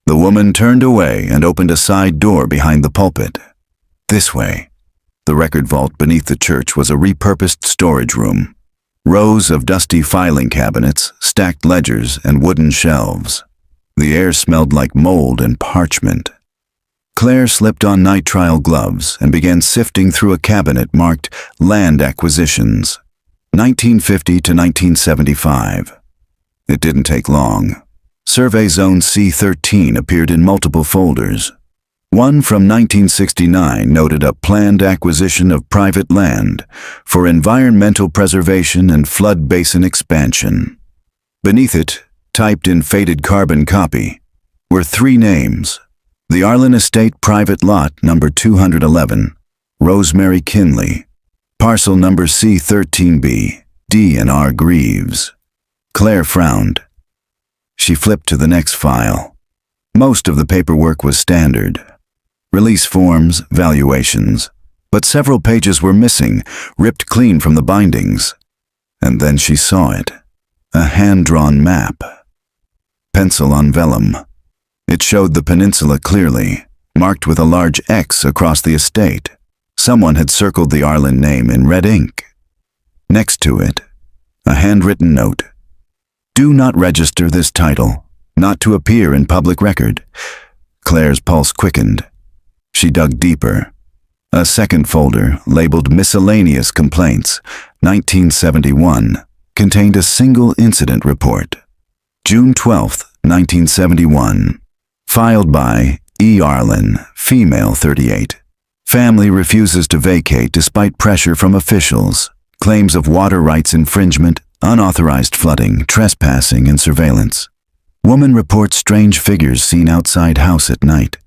The woman turned away and opened a side door behind the pulpit. This way. The record vault beneath the church was a repurposed storage room. Rows of dusty filing cabinets, stacked ledgers, and wooden shelves. The air smelled like mold and parchment. Claire slipped on nitrile gloves and began sifting through a cabinet marked Land Acquisitions, 1950 to 1975. It didn't take long. Survey Zone C13 appeared in multiple folders. One from 1969 noted a planned acquisition of private land for environmental preservation and flood basin expansion. Beneath it, typed in faded carbon copy, were three names: the Arlen Estate Private Lot number 211, Rosemary Kinley, parcel number C13B, D&R Greaves. Claire frowned. She flipped to the next file. Most of the paperwork was standard. Release forms, valuations, but several pages were missing, ripped clean from the bindings. And then she saw it. A hand-drawn map. Pencil on vellum. It showed the peninsula clearly, marked with a large X across the estate. Someone had circled the Arlen name in red ink. Next to it, a handwritten note. "Do not register this title, not to appear in public record. Claire's pulse quickened. She dug deeper. A second folder, labeled Miscellaneous Complaints, 1971, contained a single incident report. June 12, 1971. Filed by E. Arlen, female 38. Family refuses to vacate despite pressure from officials. Claims of water rights infringement, unauthorized flooding, trespassing, and surveillance. Woman reports strange figures seen outside house at night.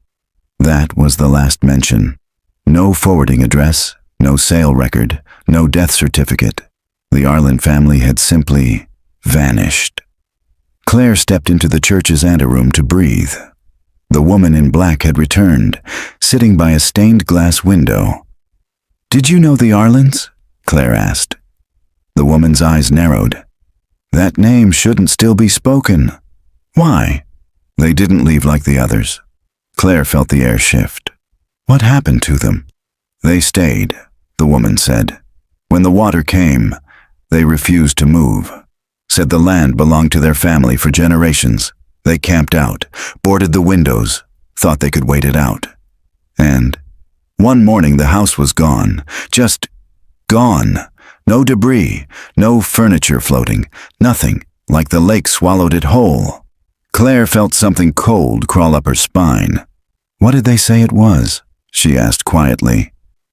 That was the last mention. No forwarding address, no sale record, no death certificate. The Arlen family had simply vanished. Claire stepped into the church's anteroom to breathe. The woman in black had returned, sitting by a stained glass window. "Did you know the Arlens?" Claire asked. The woman's eyes narrowed. "That name shouldn't still be spoken. Why?" "They didn't leave like the others." Claire felt the air shift. "What happened to them?" "They stayed," the woman said. "When the water came, they refused to move. Said the land belonged to their family for generations. They camped out, boarded the windows, thought they could wait it out. And one morning the house was gone, just gone. No debris, no furniture floating, nothing, like the lake swallowed it whole." Claire felt something cold crawl up her spine. "What did they say it was?" she asked quietly.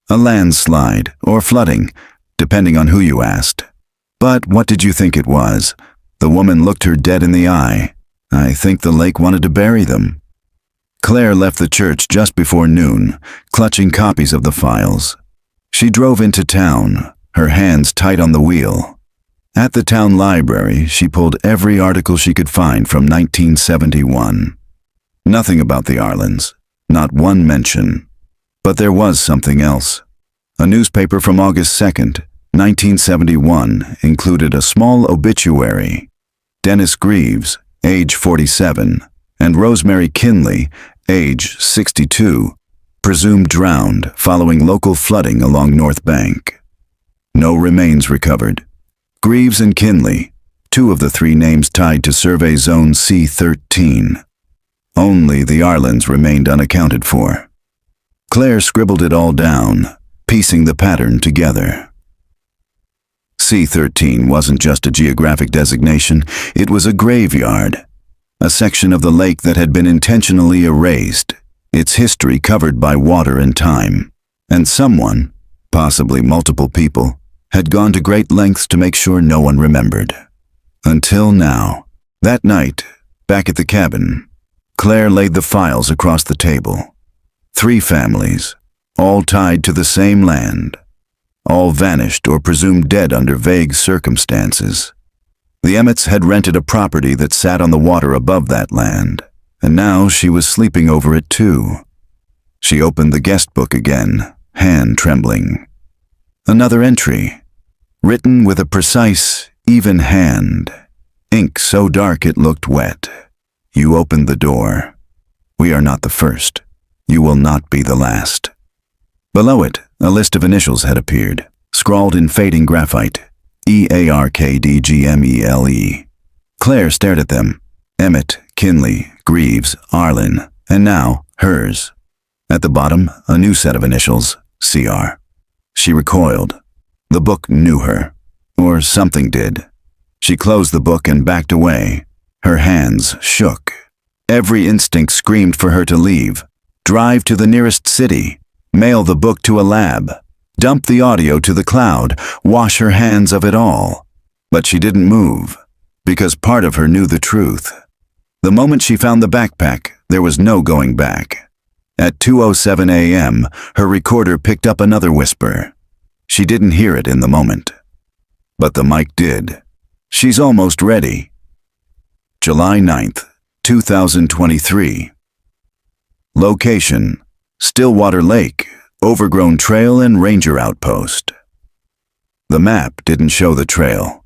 "A landslide, or flooding, depending on who you asked." "But what did you think it was?" The woman looked her dead in the eye. "I think the lake wanted to bury them." Claire left the church just before noon, clutching copies of the files. She drove into town, her hands tight on the wheel. At the town library, she pulled every article she could find from 1971. Nothing about the Arlens, not one mention. But there was something else. A newspaper from August 2nd, 1971, included a small obituary. Dennis Greaves, age 47, and Rosemary Kinley, age 62, presumed drowned following local flooding along North Bank. No remains recovered. Greaves and Kinley, two of the three names tied to Survey Zone C13. Only the Arlens remained unaccounted for. Claire scribbled it all down, piecing the pattern together. C13 wasn't just a geographic designation, it was a graveyard. A section of the lake that had been intentionally erased, its history covered by water and time. And someone, possibly multiple people, had gone to great lengths to make sure no one remembered. Until now. That night, back at the cabin, Claire laid the files across the table. 3 families, all tied to the same land. All vanished or presumed dead under vague circumstances. The Emmets had rented a property that sat on the water above that land, and now she was sleeping over it too. She opened the guest book again, hand trembling. Another entry, written with a precise, even hand, ink so dark it looked wet. "You opened the door. We are not the first. You will not be the last." Below it, a list of initials had appeared, scrawled in fading graphite, EARKDGMELE. Claire stared at them. Emmett, Kinley, Greaves, Arlen, and now hers. At the bottom, a new set of initials, CR. She recoiled. The book knew her. Or something did. She closed the book and backed away. Her hands shook. Every instinct screamed for her to leave. Drive to the nearest city. Mail the book to a lab. Dump the audio to the cloud. Wash her hands of it all. But she didn't move, because part of her knew the truth. The moment she found the backpack, there was no going back. At 2:07 a.m., her recorder picked up another whisper. She didn't hear it in the moment. But the mic did. "She's almost ready." July 9th, 2023. Location: Stillwater Lake, overgrown trail and ranger outpost. The map didn't show the trail.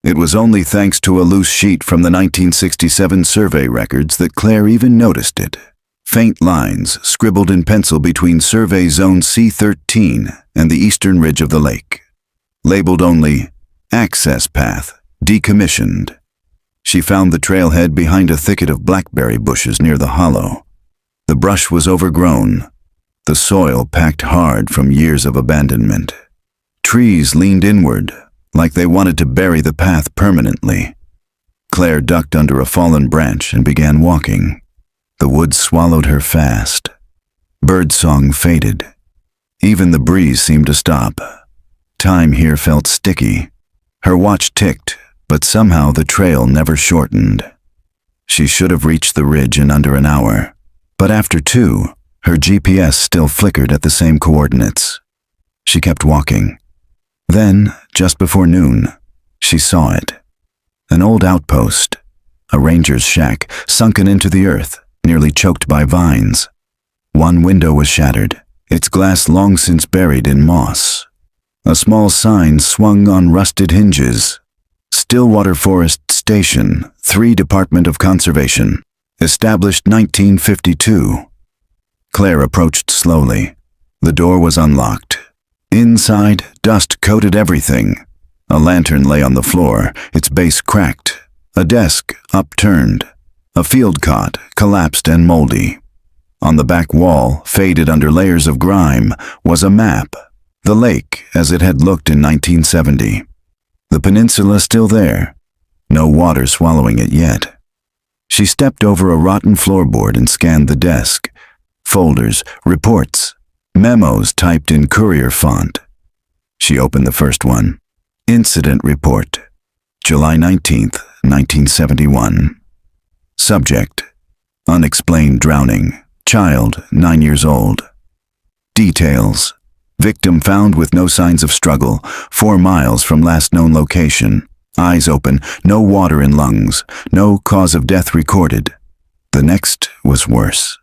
It was only thanks to a loose sheet from the 1967 survey records that Claire even noticed it. Faint lines scribbled in pencil between Survey Zone C13 and the eastern ridge of the lake. Labeled only, "Access Path, Decommissioned." She found the trailhead behind a thicket of blackberry bushes near the hollow. The brush was overgrown, the soil packed hard from years of abandonment. Trees leaned inward, like they wanted to bury the path permanently. Claire ducked under a fallen branch and began walking. The woods swallowed her fast. Birdsong faded. Even the breeze seemed to stop. Time here felt sticky. Her watch ticked, but somehow the trail never shortened. She should have reached the ridge in under an hour, but after 2, her GPS still flickered at the same coordinates. She kept walking. Then, just before noon, she saw it. An old outpost, a ranger's shack sunken into the earth, nearly choked by vines. One window was shattered, its glass long since buried in moss. A small sign swung on rusted hinges. Stillwater Forest Station, 3 Department of Conservation, established 1952. Claire approached slowly. The door was unlocked. Inside, dust coated everything. A lantern lay on the floor, its base cracked. A desk upturned. A field cot collapsed and moldy. On the back wall, faded under layers of grime, was a map. The lake as it had looked in 1970. The peninsula still there. No water swallowing it yet. She stepped over a rotten floorboard and scanned the desk. Folders, reports, memos typed in courier font. She opened the first one. Incident report. July 19th, 1971. Subject: unexplained drowning. Child, 9 years old. Details: victim found with no signs of struggle, 4 miles from last known location. Eyes open, no water in lungs, no cause of death recorded. The next was worse.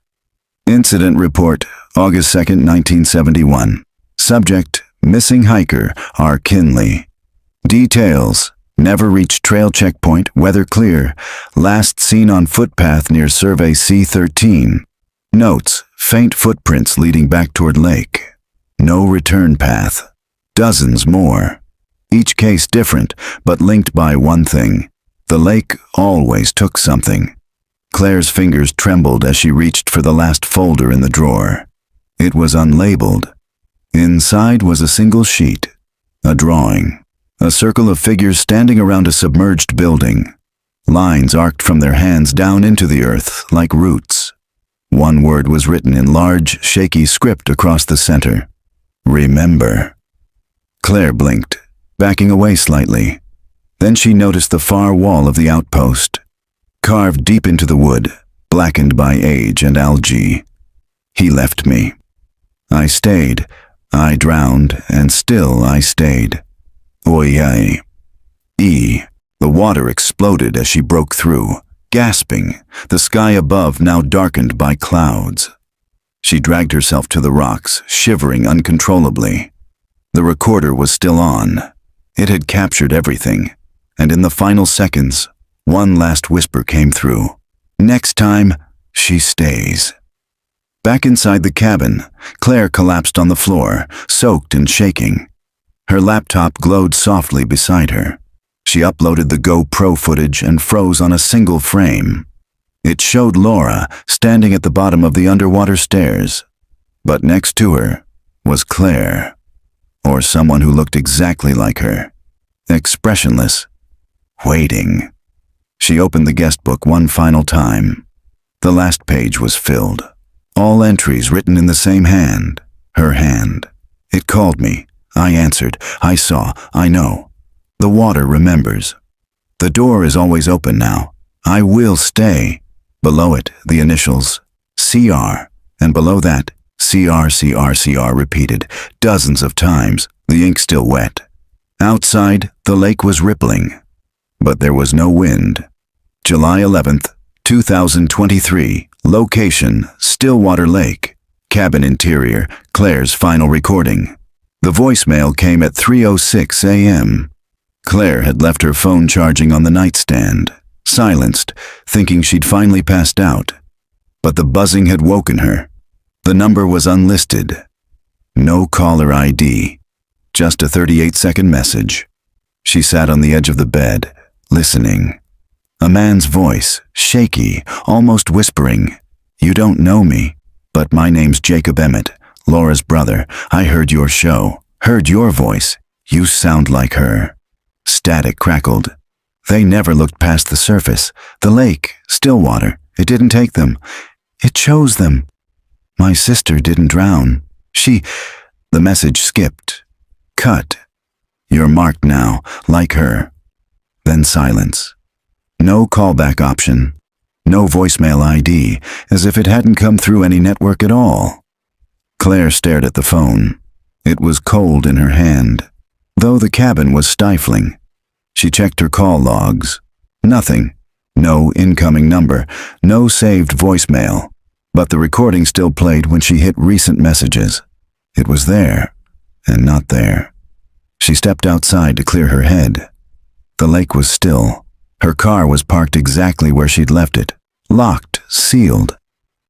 Incident report, August 2nd, 1971. Subject: missing hiker, R. Kinley. Details: never reached trail checkpoint, weather clear. Last seen on footpath near Survey C13. Notes: faint footprints leading back toward lake. No return path. Dozens more. Each case different, but linked by one thing. The lake always took something. Claire's fingers trembled as she reached for the last folder in the drawer. It was unlabeled. Inside was a single sheet. A drawing. A circle of figures standing around a submerged building. Lines arced from their hands down into the earth like roots. One word was written in large, shaky script across the center. Remember. Claire blinked, backing away slightly. Then she noticed the far wall of the outpost. Carved deep into the wood, blackened by age and algae. He left me. I stayed. I drowned, and still I stayed. Oye. The water exploded as she broke through, gasping, the sky above now darkened by clouds. She dragged herself to the rocks, shivering uncontrollably. The recorder was still on. It had captured everything, and in the final seconds, one last whisper came through. Next time, she stays. Back inside the cabin, Claire collapsed on the floor, soaked and shaking. Her laptop glowed softly beside her. She uploaded the GoPro footage and froze on a single frame. It showed Laura standing at the bottom of the underwater stairs, but next to her was Claire, or someone who looked exactly like her, expressionless, waiting. She opened the guest book one final time. The last page was filled. All entries written in the same hand, her hand. It called me. I answered. I saw. I know. The water remembers. The door is always open now. I will stay. Below it, the initials, CR, and below that, CR repeated, dozens of times, the ink still wet. Outside, the lake was rippling, but there was no wind. July 11th, 2023, location, Stillwater Lake, cabin interior, Claire's final recording. The voicemail came at 3:06 a.m. Claire had left her phone charging on the nightstand, silenced, thinking she'd finally passed out. But the buzzing had woken her. The number was unlisted. No caller ID. Just a 38-second message. She sat on the edge of the bed, listening. A man's voice, shaky, almost whispering. You don't know me, but my name's Jacob Emmett, Laura's brother. I heard your show, heard your voice. You sound like her." Static crackled. They never looked past the surface. The lake, still water. It didn't take them. It chose them. My sister didn't drown. The message skipped. Cut. You're marked now, like her. Then silence. No callback option. No voicemail ID, as if it hadn't come through any network at all. Claire stared at the phone. It was cold in her hand, though the cabin was stifling. She checked her call logs. Nothing. No incoming number. No saved voicemail. But the recording still played when she hit recent messages. It was there, and not there. She stepped outside to clear her head. The lake was still. Her car was parked exactly where she'd left it. Locked, sealed.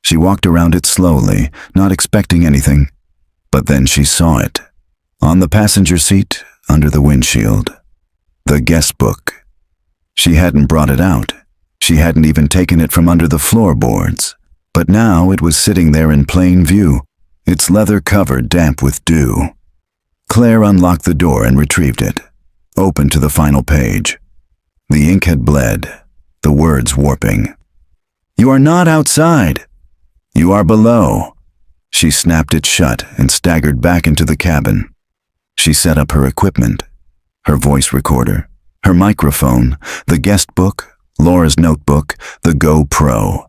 She walked around it slowly, not expecting anything. But then she saw it. On the passenger seat, under the windshield. The guest book. She hadn't brought it out. She hadn't even taken it from under the floorboards. But now it was sitting there in plain view, its leather cover damp with dew. Claire unlocked the door and retrieved it, opened to the final page. The ink had bled, the words warping. "You are not outside. You are below." She snapped it shut and staggered back into the cabin. She set up her equipment, her voice recorder, her microphone, the guest book, Laura's notebook, the GoPro.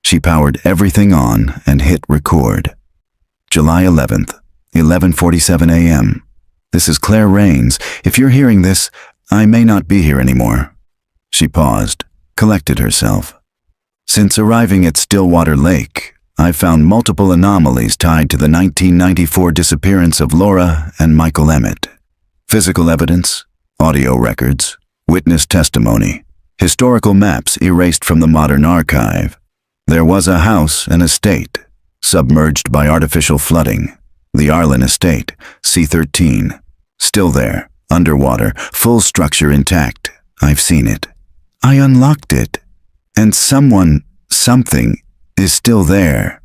She powered everything on and hit record. July 11th, 11:47 a.m. This is Claire Rains. If you're hearing this, I may not be here anymore. She paused, collected herself. Since arriving at Stillwater Lake, I've found multiple anomalies tied to the 1994 disappearance of Laura and Michael Emmett. Physical evidence, audio records, witness testimony, historical maps erased from the modern archive. There was a house and estate, submerged by artificial flooding. The Arlen Estate, C13, still there, underwater, full structure intact. I've seen it. I unlocked it. And something, is still there.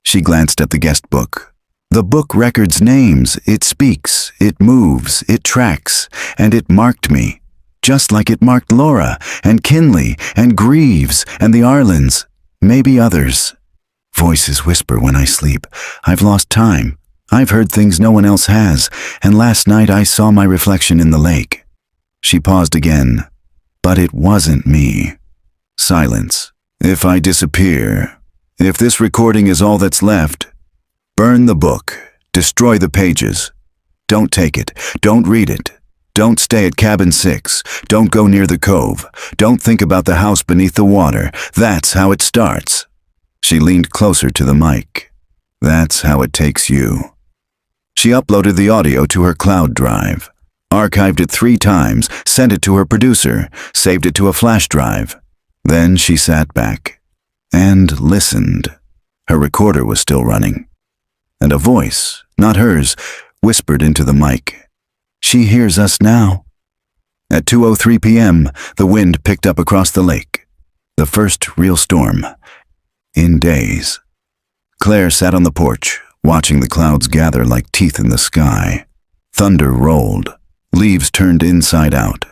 She glanced at the guest book. The book records names. It speaks, it moves, it tracks, and it marked me. Just like it marked Laura, and Kinley, and Greaves, and the Arlens. Maybe others. Voices whisper when I sleep. I've lost time. I've heard things no one else has, and last night I saw my reflection in the lake. She paused again. But it wasn't me. Silence. If I disappear, if this recording is all that's left, burn the book, destroy the pages. Don't take it. Don't read it. Don't stay at cabin 6. Don't go near the cove. Don't think about the house beneath the water. That's how it starts. She leaned closer to the mic. That's how it takes you. She uploaded the audio to her cloud drive, archived it 3 times, sent it to her producer, saved it to a flash drive. Then she sat back and listened. Her recorder was still running. And a voice, not hers, whispered into the mic. She hears us now. At 2:03 p.m., the wind picked up across the lake. The first real storm in days. Claire sat on the porch, watching the clouds gather like teeth in the sky. Thunder rolled. Leaves turned inside out.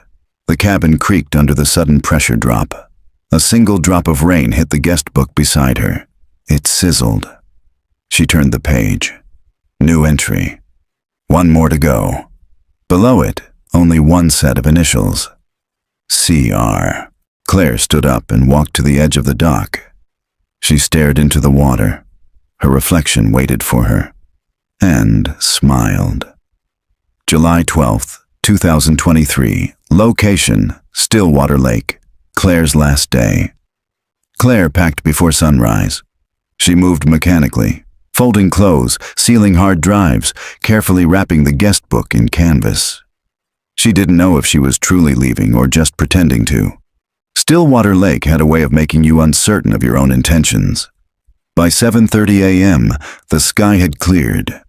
The cabin creaked under the sudden pressure drop. A single drop of rain hit the guest book beside her. It sizzled. She turned the page. New entry. 1 more to go. Below it, only 1 set of initials. CR. Claire stood up and walked to the edge of the dock. She stared into the water. Her reflection waited for her. And smiled. July 12th, 2023. Location, Stillwater Lake. Claire's last day. Claire packed before sunrise. She moved mechanically, folding clothes, sealing hard drives, carefully wrapping the guest book in canvas. She didn't know if she was truly leaving or just pretending to. Stillwater Lake had a way of making you uncertain of your own intentions. By 7:30 a.m., the sky had cleared.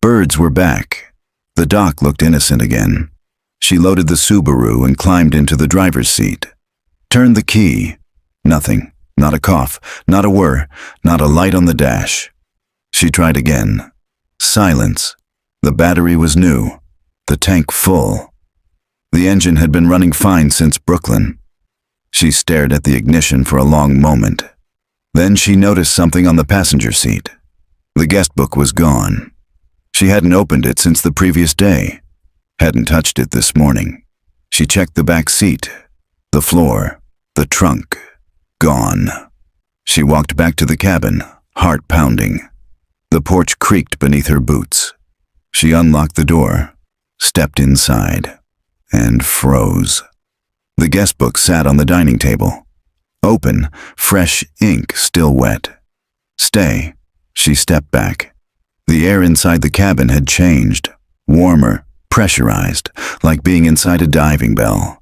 Birds were back. The dock looked innocent again. She loaded the Subaru and climbed into the driver's seat. Turned the key. Nothing. Not a cough, not a whir, not a light on the dash. She tried again. Silence. The battery was new, the tank full. The engine had been running fine since Brooklyn. She stared at the ignition for a long moment. Then she noticed something on the passenger seat. The guest book was gone. She hadn't opened it since the previous day. Hadn't touched it this morning. She checked the back seat, the floor, the trunk. Gone. She walked back to the cabin, heart pounding. The porch creaked beneath her boots. She unlocked the door, stepped inside, and froze. The guest book sat on the dining table. Open, fresh ink still wet. Stay. She stepped back. The air inside the cabin had changed. Warmer, pressurized, like being inside a diving bell.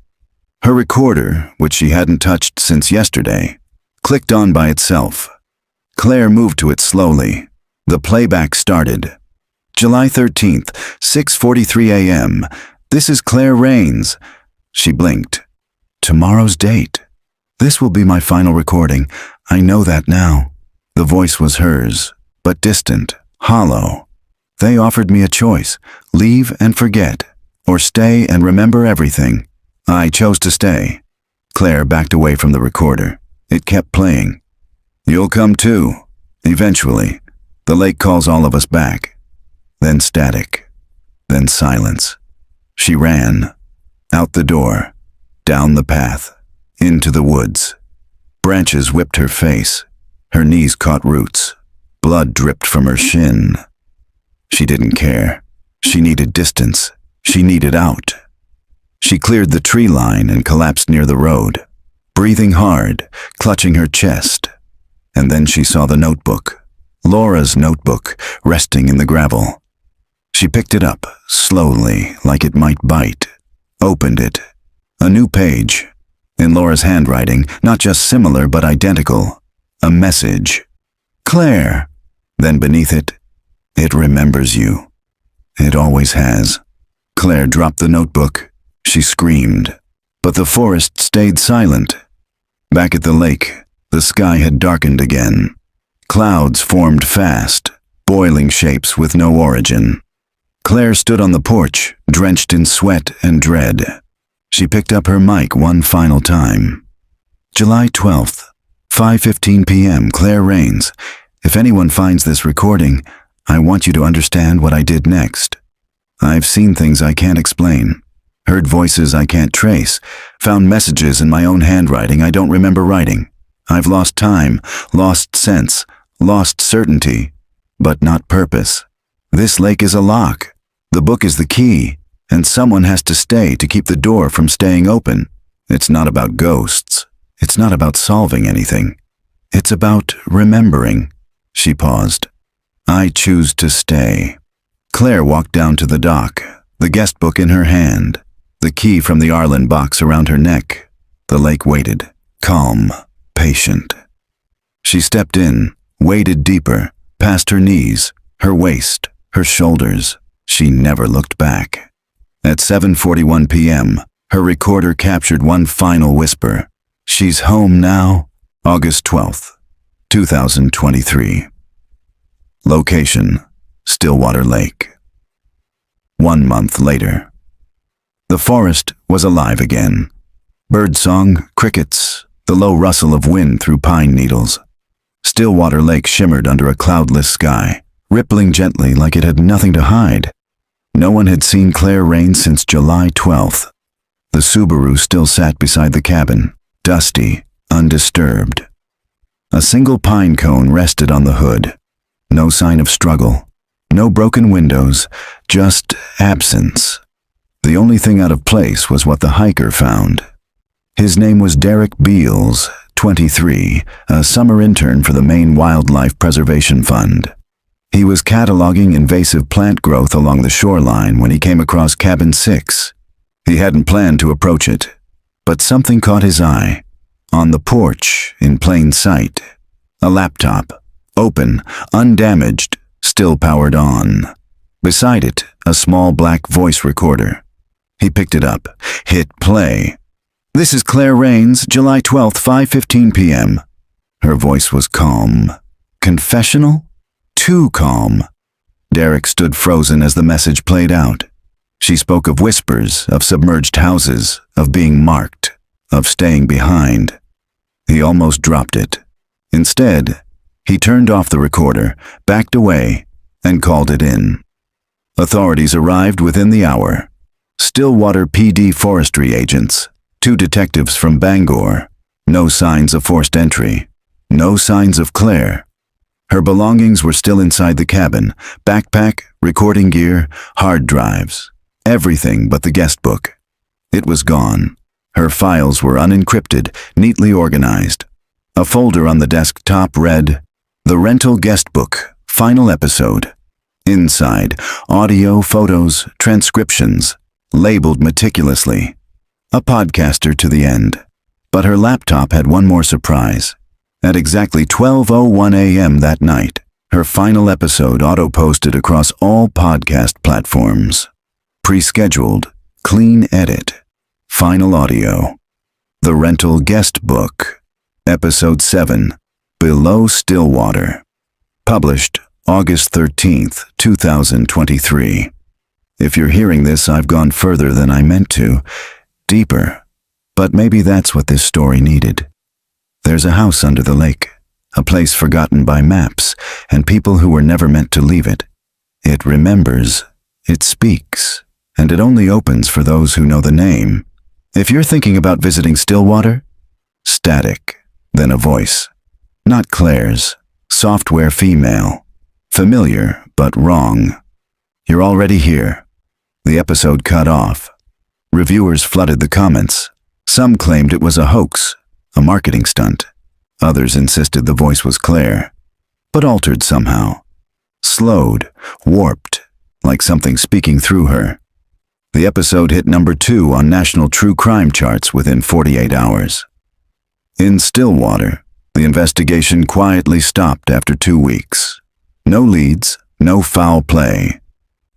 Her recorder, which she hadn't touched since yesterday, clicked on by itself. Claire moved to it slowly. The playback started. July 13th, 6:43 a.m. This is Claire Rains. She blinked. Tomorrow's date. This will be my final recording. I know that now. The voice was hers, but distant, hollow. They offered me a choice, leave and forget, or stay and remember everything. I chose to stay. Claire backed away from the recorder. It kept playing. You'll come too. Eventually. The lake calls all of us back. Then static. Then silence. She ran. Out the door. Down the path. Into the woods. Branches whipped her face. Her knees caught roots. Blood dripped from her shin. She didn't care. She needed distance. She needed out. She cleared the tree line and collapsed near the road, breathing hard, clutching her chest. And then she saw the notebook, Laura's notebook, resting in the gravel. She picked it up, slowly, like it might bite. Opened it. A new page. In Laura's handwriting, not just similar but identical. A message. Claire. Then beneath it, it remembers you. It always has. Claire dropped the notebook. She screamed. But the forest stayed silent. Back at the lake, the sky had darkened again. Clouds formed fast, boiling shapes with no origin. Claire stood on the porch, drenched in sweat and dread. She picked up her mic one final time. July 12th, 5:15 p.m. Claire Rains. If anyone finds this recording, I want you to understand what I did next. I've seen things I can't explain, heard voices I can't trace, found messages in my own handwriting I don't remember writing. I've lost time, lost sense, lost certainty, but not purpose. This lake is a lock. The book is the key, and someone has to stay to keep the door from staying open. It's not about ghosts. It's not about solving anything. It's about remembering. She paused. I choose to stay. Claire walked down to the dock, the guest book in her hand, the key from the Arlen box around her neck. The lake waited, calm, patient. She stepped in, waded deeper, past her knees, her waist, her shoulders. She never looked back. At 7:41 p.m., her recorder captured one final whisper. She's home now, August 12th, 2023. Location, Stillwater Lake. 1 month later. The forest was alive again. Birdsong, crickets, the low rustle of wind through pine needles. Stillwater Lake shimmered under a cloudless sky, rippling gently like it had nothing to hide. No one had seen Claire Rains since July 12th. The Subaru still sat beside the cabin, dusty, undisturbed. A single pine cone rested on the hood. No sign of struggle. No broken windows, just absence. The only thing out of place was what the hiker found. His name was Derek Beals, 23, a summer intern for the Maine Wildlife Preservation Fund. He was cataloging invasive plant growth along the shoreline when he came across Cabin 6. He hadn't planned to approach it, but something caught his eye. On the porch, in plain sight, a laptop, open, undamaged, still powered on. Beside it, a small black voice recorder. He picked it up, hit play. This is Claire Rains, July 12th, 5:15 p.m. Her voice was calm. Confessional? Too calm. Derek stood frozen as the message played out. She spoke of whispers, of submerged houses, of being marked, of staying behind. He almost dropped it. Instead, he turned off the recorder, backed away, and called it in. Authorities arrived within the hour. Stillwater PD forestry agents, 2 detectives from Bangor. No signs of forced entry. No signs of Claire. Her belongings were still inside the cabin. Backpack, recording gear, hard drives. Everything but the guest book. It was gone. Her files were unencrypted, neatly organized. A folder on the desktop read, "The Rental Guest Book, Final Episode." Inside, audio, photos, transcriptions, labeled meticulously. A podcaster to the end. But her laptop had one more surprise. At exactly 12:01 a.m. that night, her final episode auto-posted across all podcast platforms. Pre-scheduled, clean edit, final audio. The Rental Guest Book, Episode 7, Below Stillwater. Published August 13th, 2023. If you're hearing this, I've gone further than I meant to, deeper. But maybe that's what this story needed. There's a house under the lake, a place forgotten by maps and people who were never meant to leave it. It remembers, it speaks, and it only opens for those who know the name. If you're thinking about visiting Stillwater, static, then a voice. Not Claire's, software female. Familiar, but wrong. You're already here. The episode cut off. Reviewers flooded the comments. Some claimed it was a hoax, a marketing stunt. Others insisted the voice was Claire, but altered somehow. Slowed, warped, like something speaking through her. The episode hit number 2 on national true crime charts within 48 hours. In Stillwater, the investigation quietly stopped after 2 weeks. No leads, no foul play.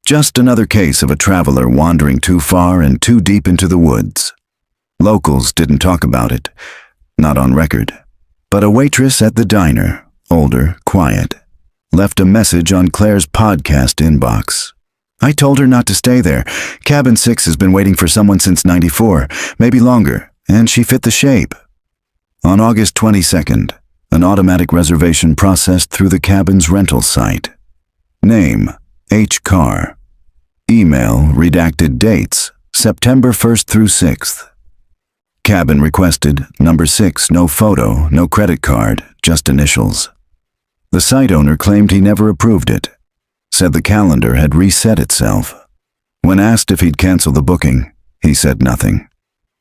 Just another case of a traveler wandering too far and too deep into the woods. Locals didn't talk about it, not on record. But a waitress at the diner, older, quiet, left a message on Claire's podcast inbox. "I told her not to stay there. Cabin 6 has been waiting for someone since '94, maybe longer, and she fit the shape." On August 22nd, an automatic reservation processed through the cabin's rental site. Name, H. Carr. Email, redacted dates, September 1st through 6th. Cabin requested, number 6, no photo, no credit card, just initials. The site owner claimed he never approved it, said the calendar had reset itself. When asked if he'd cancel the booking, he said nothing,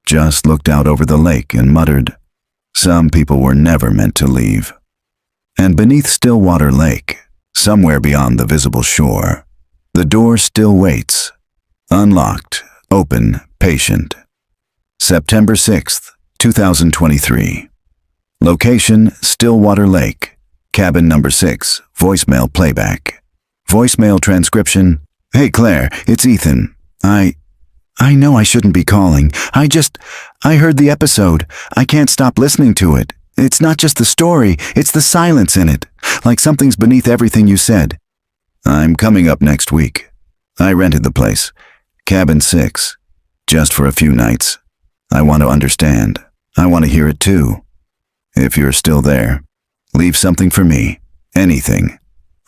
just looked out over the lake and muttered, "Some people were never meant to leave." And beneath Stillwater Lake, somewhere beyond the visible shore, the door still waits, unlocked, open, patient. September 6th, 2023. Location, Stillwater Lake. Cabin number 6, voicemail playback. Voicemail transcription, "Hey Claire, it's Ethan. I know I shouldn't be calling. I heard the episode. I can't stop listening to it. It's not just the story, it's the silence in it. Like something's beneath everything you said. I'm coming up next week. I rented the place. Cabin 6. Just for a few nights. I want to understand. I want to hear it too. If you're still there, leave something for me. Anything.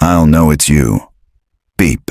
I'll know it's you. Beep.